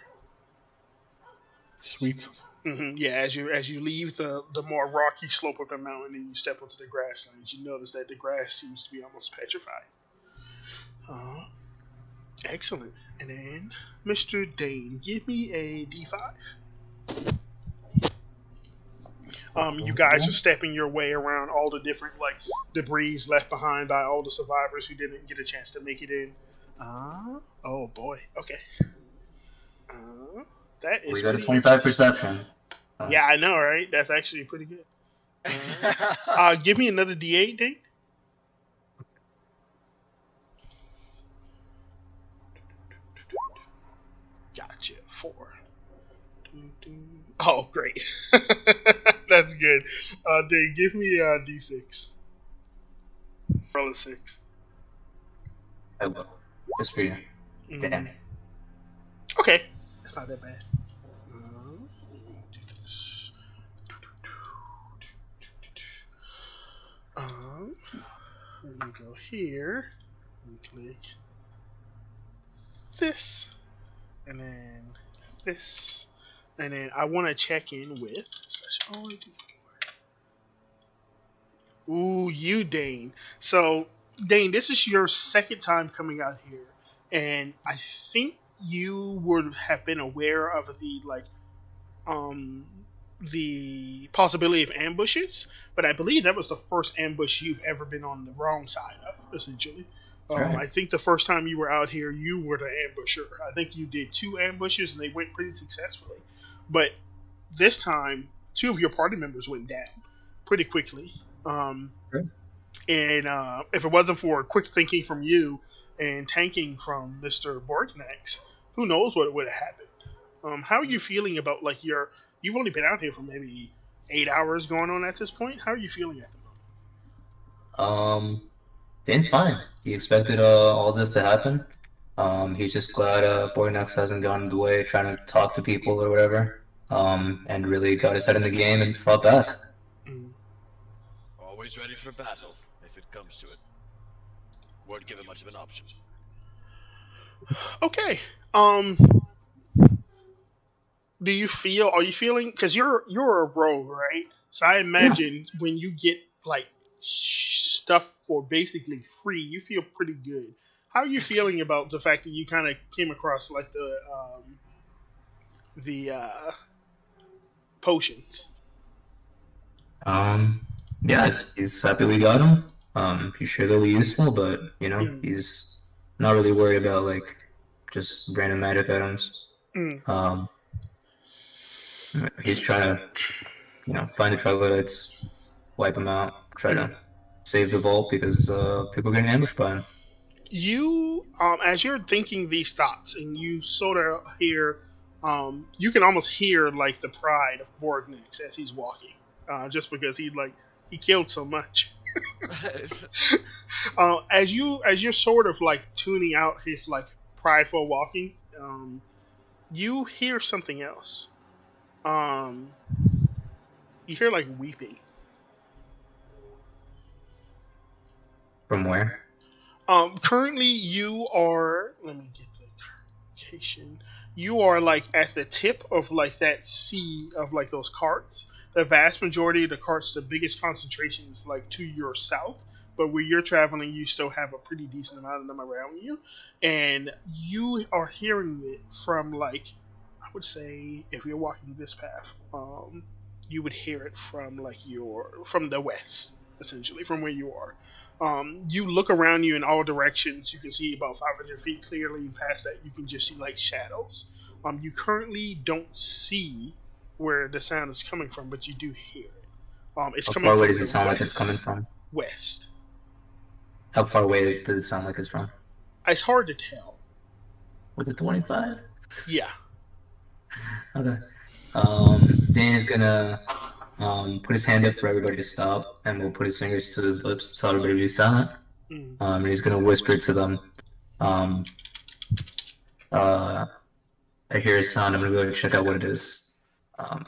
Sweet.
Yeah, as you leave the more rocky slope of the mountain and you step onto the grasslands, you notice that the grass seems to be almost petrified. Excellent. And then, Mr. Dane, give me a D5. You guys are stepping your way around all the different like debris left behind by all the survivors who didn't get a chance to make it in. Oh boy. Okay. That is.
We got a 25 perception.
Yeah, I know, right? That's actually pretty good. Give me another D8, Dane. Gotcha. 4. Oh, great. That's good. Dane, give me a D6. Roll a 6.
I will. Just for you. Damn.
Okay. That's not that bad. Do this. Let me go here and click this, and then this, and then I want to check in with /RD4. Ooh, you, Dane. So, Dane, this is your second time coming out here, and I think you would have been aware of the possibility of ambushes, but I believe that was the first ambush you've ever been on the wrong side of, essentially.
Right.
I think the first time you were out here, you were the ambusher. I think you did 2 ambushes, and they went pretty successfully. But this time, 2 of your party members went down pretty quickly. And if it wasn't for quick thinking from you and tanking from Mr. Borgnex, who knows what would have happened. How are you feeling about like you've only been out here for maybe 8 hours going on at this point? How are you feeling at the moment?
Dane's fine. He expected all this to happen. He's just glad Borgnex hasn't gone in the way trying to talk to people or whatever. And really got his head in the game and fought back.
Always ready for battle, if it comes to it. Won't give it much of an option.
Okay. Are you feeling, because you're a rogue, right? So I imagine when you get like stuff for basically free, you feel pretty good. How are you feeling about the fact that you kind of came across like the potions?
Um, yeah, he's happy we got him. He's sure they'll be useful, but
Mm,
he's not really worried about like just random magic items.
mm.
Um, he's trying to, find the troglodytes, wipe them out, try to save the vault because people are getting ambushed by him.
You as you're thinking these thoughts and you sort of hear you can almost hear like the pride of Borgnix as he's walking, just because he killed so much. As you're sort of like tuning out his like prideful walking, you hear something else. um you hear like weeping.
From where?
Currently you are, let me get the location. You are like at the tip of like that sea of like those carts. The vast majority of the carts, the biggest concentration is like to your south. But where you're traveling, you still have a pretty decent amount of them around you, and you are hearing it from like, I would say, if you're walking this path, you would hear it from like from the west, essentially from where you are. You look around you in all directions. You can see about 500 feet clearly. And past that, you can just see like shadows. You currently don't see where the sound is coming from, but you do hear it. It's
How
coming
far away
from
does it
the
sound like it's coming
west.
from?
West.
How far away does it sound like it's from?
It's hard to tell.
With the 25?
Yeah.
Okay. Dan is gonna put his hand up for everybody to stop, and we'll put his fingers to his lips, tell everybody to be silent.
Mm.
And he's gonna whisper to them, um, I hear a sound, I'm gonna go and check out what it is.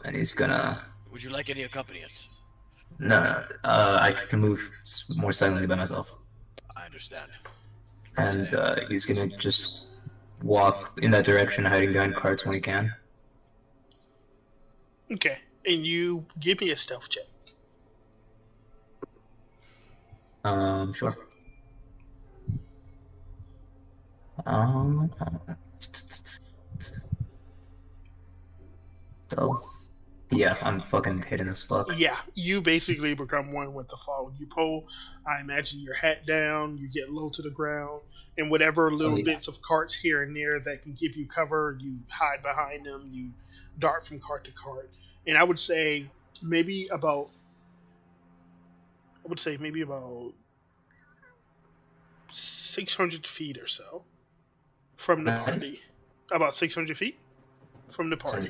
And he's gonna...
Would you like any accompaniments?
No, I can move more silently by myself.
I understand.
And he's gonna just walk in that direction, hiding behind carts when he can.
Okay. And you give me a stealth check.
Sure. Stealth. Yeah, I'm fucking hidden as fuck.
Yeah, you basically become one with the fog. You pull, I imagine, your hat down, you get low to the ground, and whatever little
yeah.
bits of carts here and there that can give you cover, you hide behind them, you dart from cart to cart. And I would say maybe about 600 feet or so from the party. About 600 feet from the party.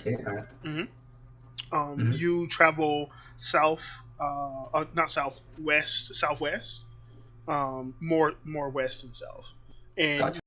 Alright.
You travel south, not southwest, southwest, more west and south, and
Gotcha.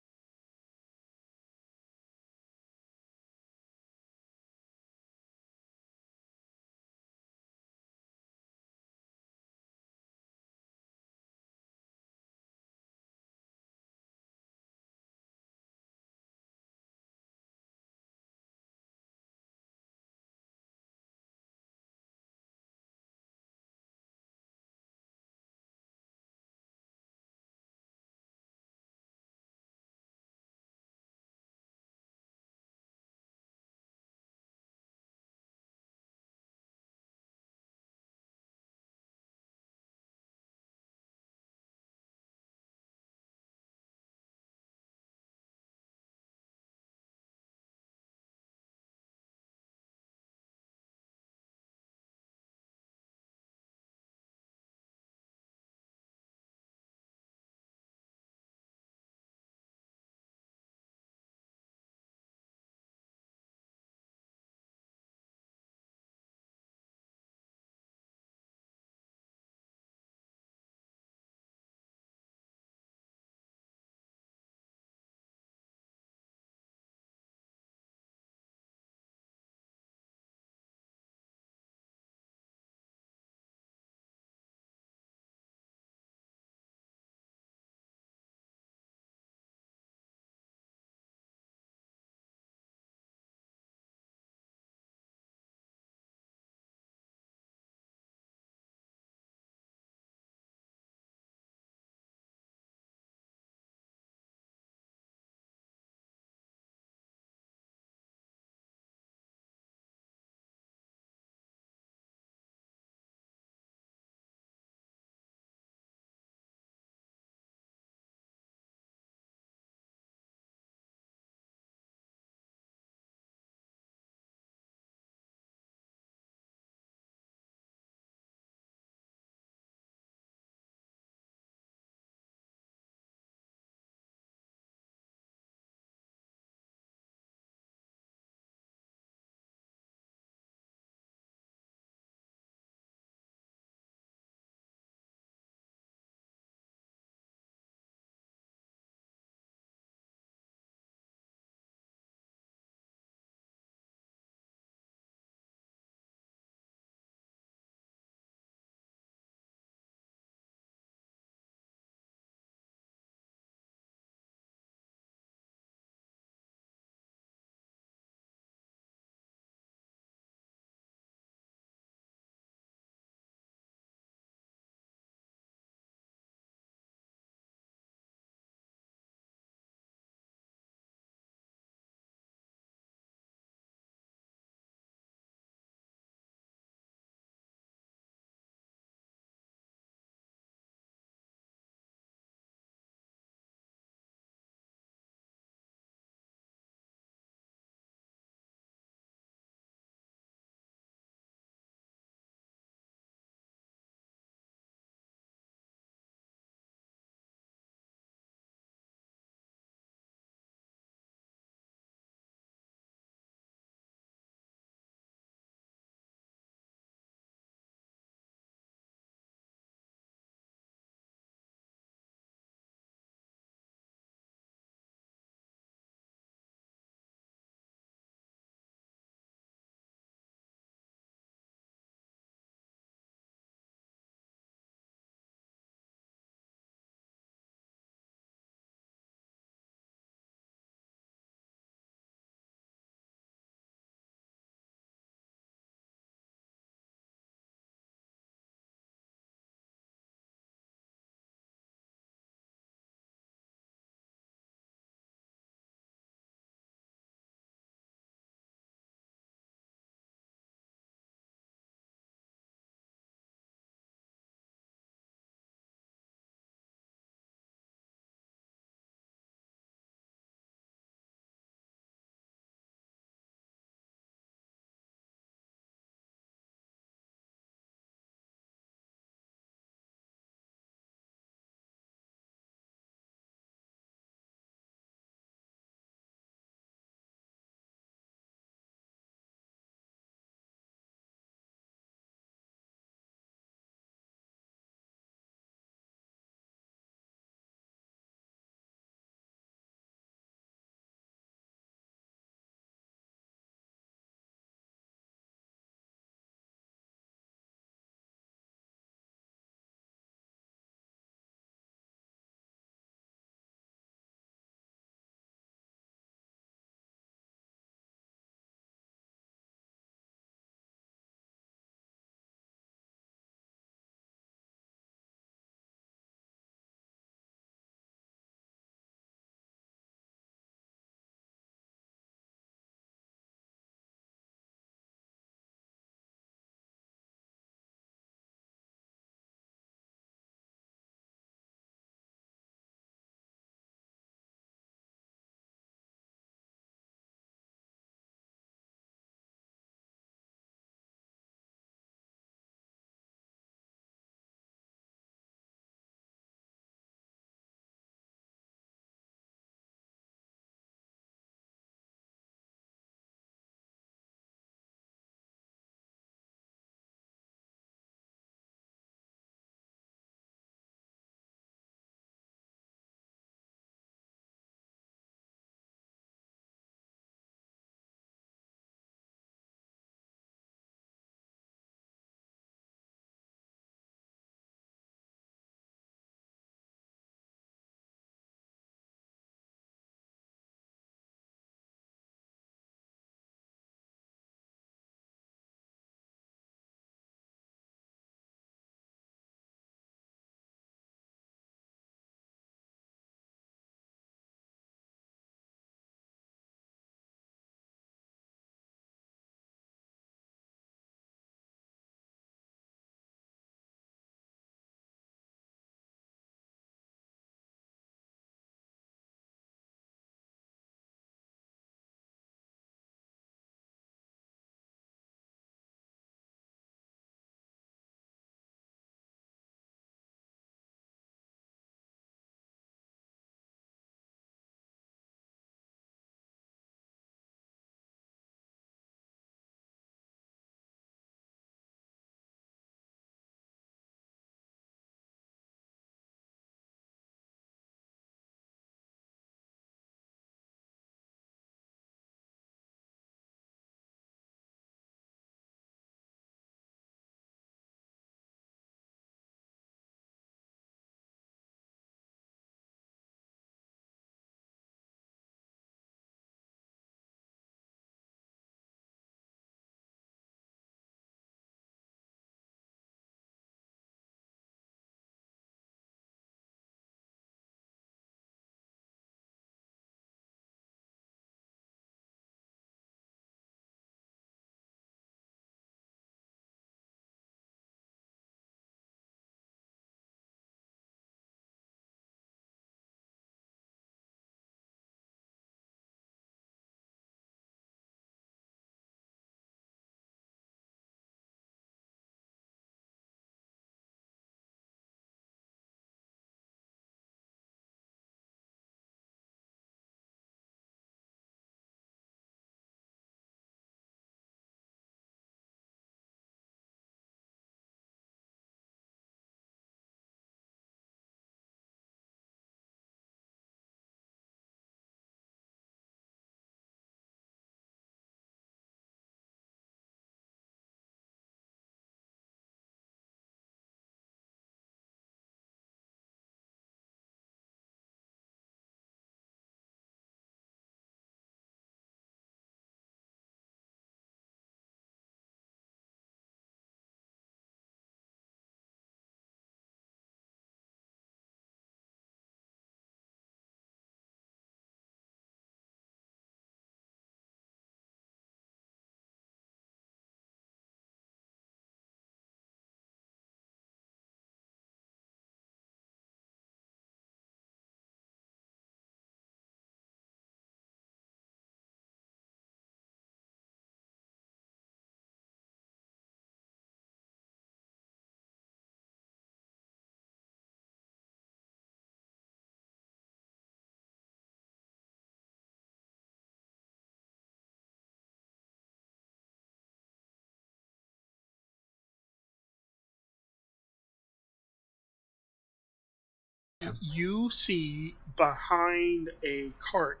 you see behind a cart.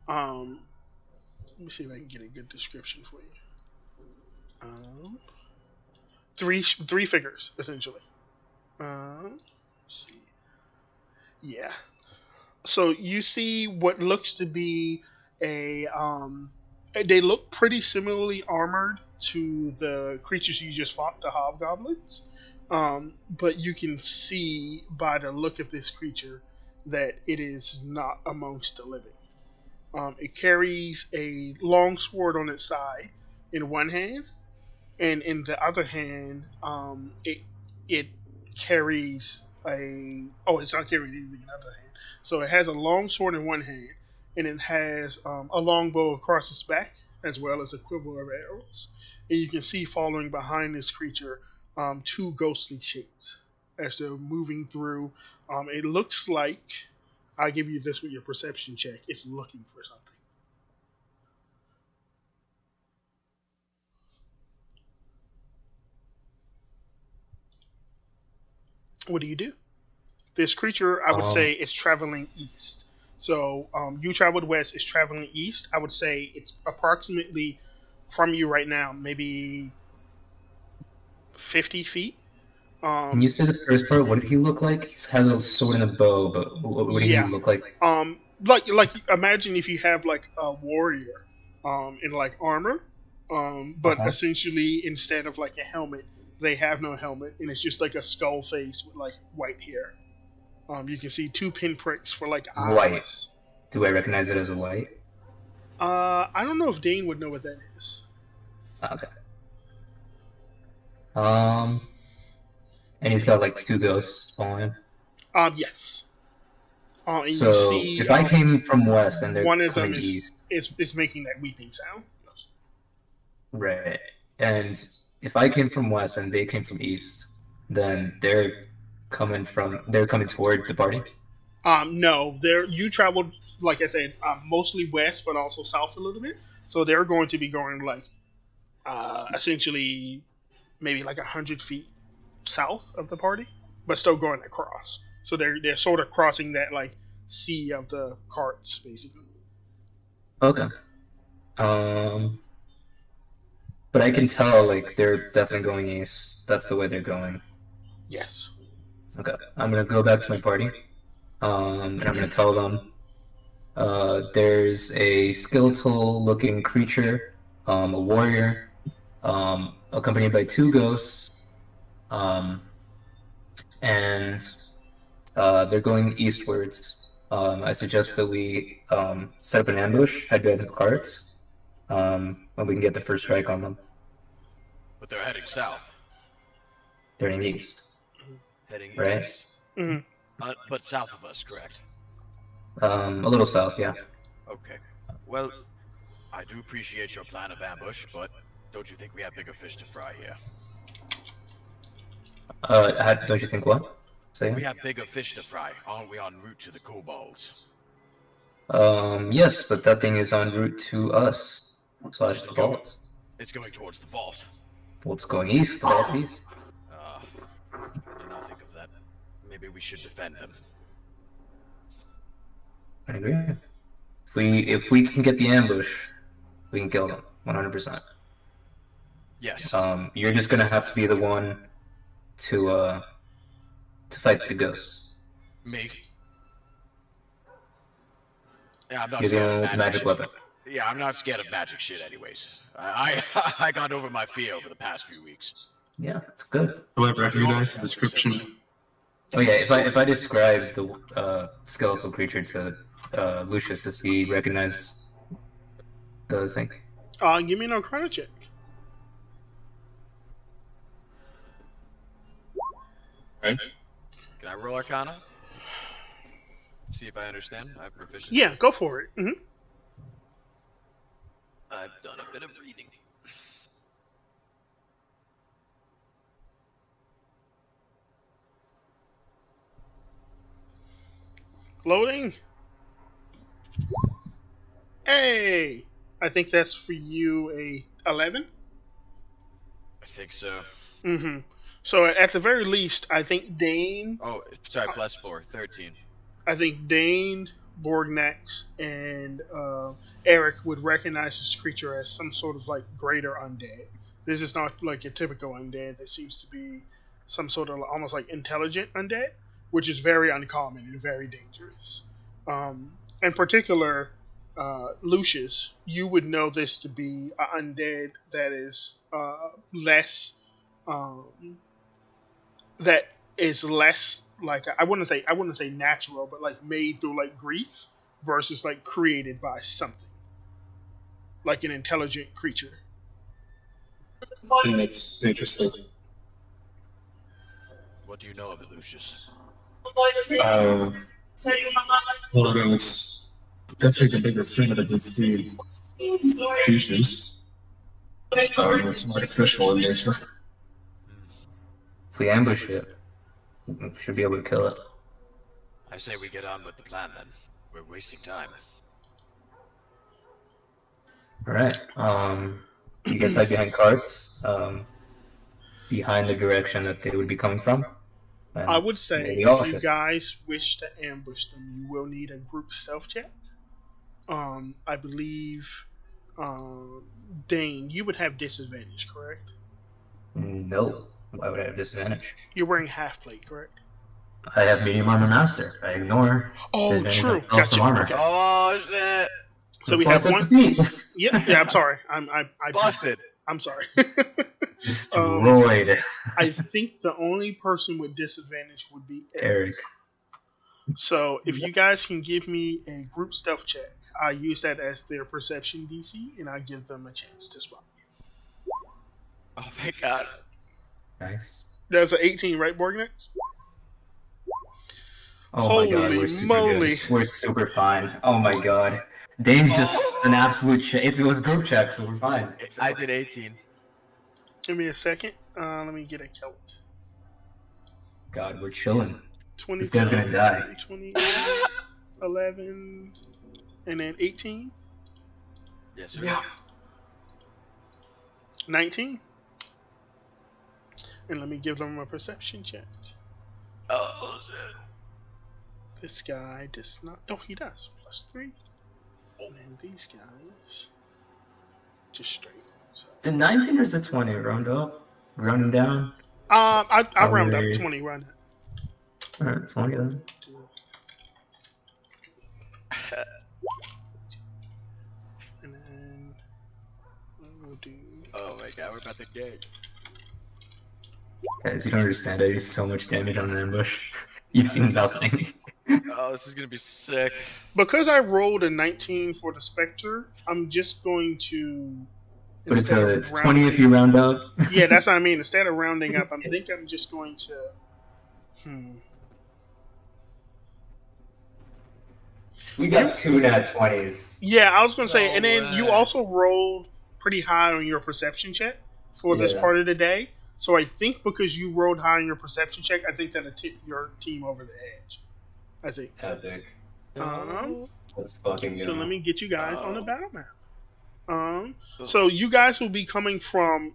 Let me see if I can get a good description for you. Three figures essentially. Let's see. Yeah. So you see what looks to be a they look pretty similarly armored to the creatures you just fought, the hobgoblins. But you can see by the look of this creature that it is not amongst the living. It carries a long sword on its side in one hand, and in the other hand, it carries a it's not carrying anything in the other hand. So it has a long sword in one hand, and it has a long bow across its back, as well as a quiver of arrows. And you can see following behind this creature two ghostly shapes as they're moving through. It looks like I'll give you this with your perception check. It's looking for something. What do you do? This creature, I would say, is traveling east. So you traveled west, it's traveling east. I would say it's approximately from you right now, maybe 50 feet.
Can you say the first part? What did he look like? He has a sword and a bow, but what did he look like?
Like imagine if you have like a warrior, in like armor, but essentially instead of like a helmet, they have no helmet, and it's just like a skull face with like white hair. You can see two pinpricks for like eyes.
White. Do I recognize it as a white?
I don't know if Dane would know what that is.
Okay. And he's got like two ghosts following him.
Yes. And
So
you see,
if I came from west and they're
one of
coming
them
east,
is making that weeping sound.
right? And if I came from west and they came from east, then they're coming toward the party.
No, you traveled, like I said, mostly west, but also south a little bit. So they're going to be going like, essentially, maybe like 100 feet south of the party, but still going across. So they're sort of crossing that like sea of the carts, basically.
Okay. But I can tell like they're definitely going east. That's the way they're going.
Yes.
Okay. I'm gonna go back to my party. And I'm gonna tell them there's a skeletal-looking creature, a warrior, accompanied by two ghosts, and they're going eastwards. I suggest that we set up an ambush, head to the carts, and we can get the first strike on them.
But they're heading south.
They're heading east.
Heading
right?
east.
Mhm.
But south of us, correct?
A little south, yeah.
Okay. Well, I do appreciate your plan of ambush, but don't you think we have bigger fish to fry here?
Don't you think what? Say
We have bigger fish to fry. Aren't we en route to the kobolds?
Yes, but that thing is en route to us. Slash the vault.
It's going towards the vault.
Well, it's going east. The vault's east.
I did not think of that. Maybe we should defend them.
I agree. If we can get the ambush, we can kill them 100%.
Yes.
You're just gonna have to be the one to fight the ghosts.
Me? Yeah, I'm not
You're
scared
the
of
one with the magic weapon.
Yeah, I'm not scared of magic shit anyways. I got over my fear over the past few weeks.
Yeah, it's good.
Do I recognize the description?
Oh yeah, if I describe the skeletal creature to Lucius, does he recognize the thing?
Give me an Arcana check.
Right?
Can I roll Arcana? See if I understand. I have proficiency.
Yeah, go for it. Mm-hmm.
I've done a bit of reading.
Loading. Hey, I think that's for you a 11.
I think so.
Mm-hmm. So at the very least, I think Dane.
Oh, sorry, +4, 13.
I think Dane, Borgnax, and Eric would recognize this creature as some sort of like greater undead. This is not like a typical undead. That seems to be some sort of almost like intelligent undead, which is very uncommon and very dangerous. In particular, Lucius, you would know this to be an undead that is less that is less like I wouldn't say natural, but like made through like grief versus like created by something like an intelligent creature.
That's interesting.
What do you know of it, Lucius?
Well, no, it's definitely the bigger thing that the three creatures. It's artificial in nature.
If we ambush it, we should be able to kill it.
I say we get on with the plan then. We're wasting time.
Alright, you guys hide behind carts, behind the direction that they would be coming from.
I would say
maybe
if you guys wish to ambush them, you will need a group stealth check. I believe Dane, you would have disadvantage, correct?
No. Why would I have disadvantage?
You're wearing half plate, correct?
I have medium armor master. I ignore.
Oh,
disadvantage
true.
on spells from armor.
Okay.
Oh shit!
So
That's
we
why
have
I took
one.
the feat.
Yeah. I'm sorry. I
Busted.
I'm sorry.
Destroyed.
I think the only person with disadvantage would be Eric.
Eric.
So if you guys can give me a group stealth check, I use that as their perception DC, and I give them a chance to spot you.
Oh my god.
Nice.
That's an 18, right, Borgnax?
Oh
Holy
my god, we're super
moly.
good. We're super fine. Oh my god. Dane's just an absolute it was group check, so we're fine.
I did 18.
Give me a second. Let me get a count.
God, we're chilling.
20,
This guy's gonna die.
28, 11, and then 18,
Yes, sir.
19. And let me give them a perception check.
Oh shit.
This guy does not. Oh, he does. +3. And then these guys just straight. So,
Is it 19 or is it 20? Round up? Rounding down?
I round up
Probably-
20. Round up.
Alright, 20 then.
And then we'll do.
Oh my god, we're about to get.
Guys, you don't understand. I do so much damage on an ambush. You've seen nothing.
Oh, this is gonna be sick.
Because I rolled a 19 for the Spectre, I'm just going to.
But it's,
instead of
it's 20 if you round up.
Yeah, that's what I mean. Instead of rounding up, I'm just going to.
We got 2 nat 20s.
Yeah, I was going to say,
No
and then you
way.
also rolled pretty high on your perception check for this
Yeah.
part of the day. So I think because you rolled high on your perception check, I think that'll tip your team over the edge. I think.
Epic.
Um,
Let's fucking go.
so let me get you guys on the battle map. So you guys will be coming from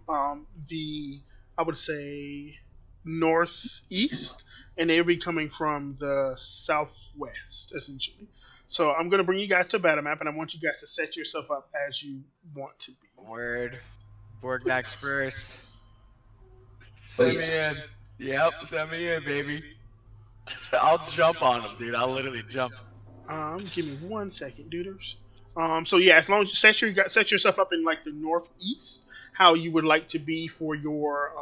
the, I would say, northeast, and they'll be coming from the southwest, essentially. So I'm going to bring you guys to a battle map, and I want you guys to set yourself up as you want to be.
Word. Borgnax first. Send me in. Yep, send me in, baby. I'll jump on him, dude. I'll literally jump.
Give me 1 second, duders. So yeah, as long as you set yourself up in like the northeast, how you would like to be for your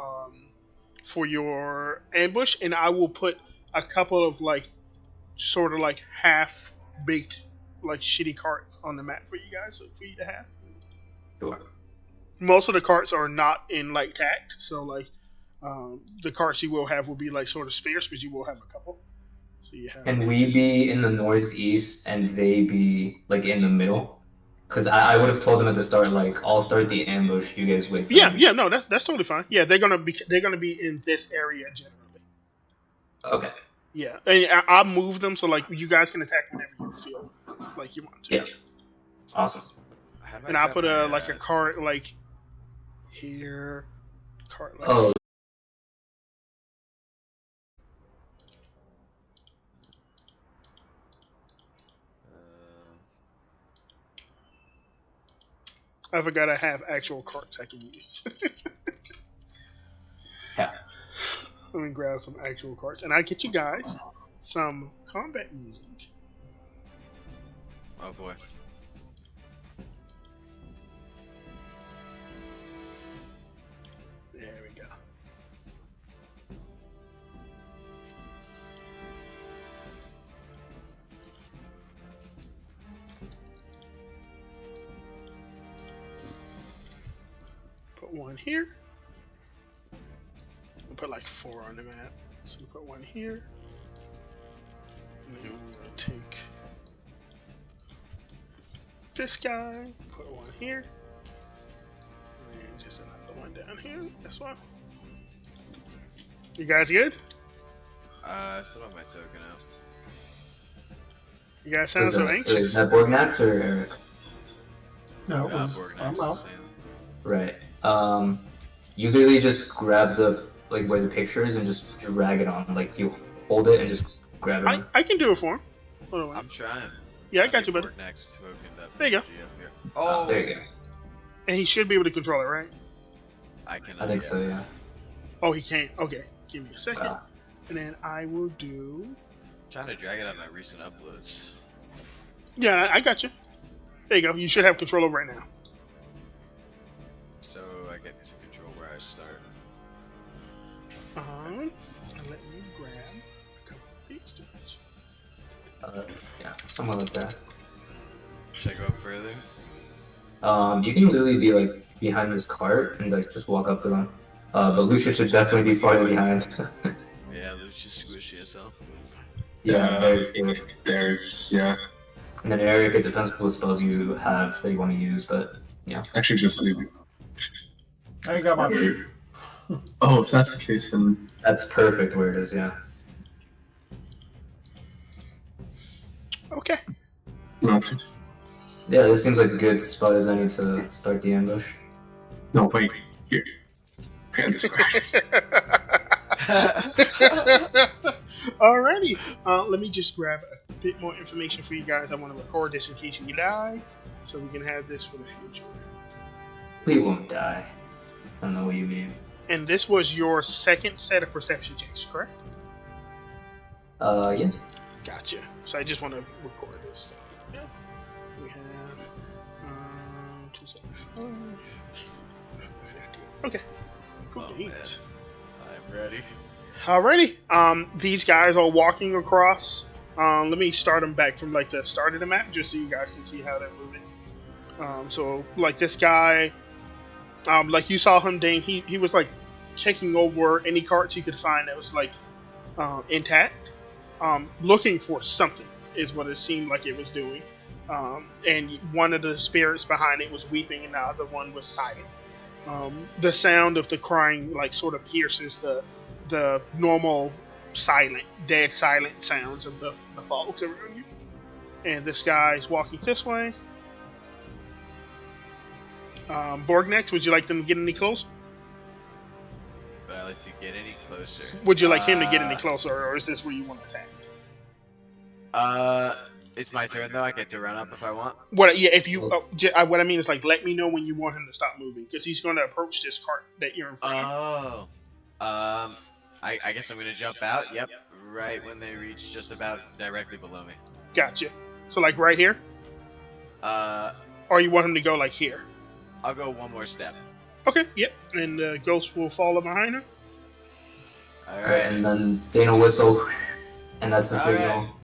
ambush, and I will put a couple of like sort of like half baked like shitty carts on the map for you guys for you to have.
Sure.
Most of the carts are not in like tact, so like the carts you will have will be like sort of spares, but you will have a couple. So you have.
Can we be in the northeast and they be like in the middle? Because I would have told them at the start, like, I'll start the ambush. You guys wait. For me.
Yeah, no, that's totally fine. Yeah, they're gonna be in this area generally.
Okay.
Yeah, and I'll move them so like you guys can attack whenever you feel like you want to.
Yeah. Awesome.
And I'll put a cart like here, cart like.
Oh,
I forgot I have actual carts I can use.
Yeah.
Let me grab some actual carts, and I get you guys some combat music.
Oh boy.
There we go. Put one here. We'll put like 4 on the map. So we put one here. And then we're gonna take this guy, put one here. And just another one down here. This one. You guys good?
Still have my token out.
You guys sound so
Is
anxious.
that Borgnax or Eric?
No, it was,
Borgnax
I'm
is
out.
the same.
Right. You literally just grab the like where the picture is and just drag it on. Like you hold it and just grab it. On.
I can do it for him. Hold on.
I'm trying.
Yeah, I got you, buddy.
Next, who opened up
There you go.
PG up here.
Oh, there you go.
And he should be able to control it, right?
I can.
I think so. Yeah.
Oh, he can't. Okay, give me a second. And then I will do...
Trying to drag it on my recent uploads.
Yeah, I got you. There you go. You should have control over it now.
So I get to control where I start.
And let me grab a couple of these dudes.
Yeah, somewhere like that.
Should I go up further?
You can literally be like behind this cart and like just walk up to them. But Lucia should definitely be farther behind.
Yeah, Lucius squishy yourself.
Yeah,
There's yeah.
And then Eric, it depends what spells you have that you want to use, but yeah.
Actually, just leave it.
I ain't got my.
Oh, if that's the case, then
That's perfect where it is, yeah.
Okay.
not.
Yeah, this seems like a good spot as any to start the ambush.
No, wait. Here. Okay, this guy.
Alrighty. Let me just grab a bit more information for you guys. I want to record this in case you die, so we can have this for the future.
We won't die. I don't know what you mean.
And this was your second set of perception checks, correct?
Yeah.
Gotcha. So I just want to record this stuff. Yeah. We have 275, 50. Okay. Cool.
Oh, man. I'm ready.
Alrighty. These guys are walking across. Let me start them back from like the start of the map, just so you guys can see how they're moving. So like this guy, like you saw him, Dane. He was like checking over any carts he could find that was like intact, looking for something is what it seemed like it was doing. And one of the spirits behind it was weeping, and the other one was silent. The sound of the crying like sort of pierces the normal dead silent sounds of the folks around you. And this guy's walking this way. Borgnex, would you like them to get any closer?
Would I like to get any closer?
Would you like him to get any closer, or is this where you want to attack?
It's my turn though. I get to run up if I want.
What? Yeah, if you. What I mean is like, let me know when you want him to stop moving, because he's going to approach this cart that you're in front of.
Oh. I guess I'm gonna jump out. Yep. Right when they reach just about directly below me.
Gotcha. So like right here, or you want him to go like here?
I'll go one more step.
Okay. Yep. And Ghost will follow behind her.
All
Alright, and then Dana whistle, and that's the
All right.
signal.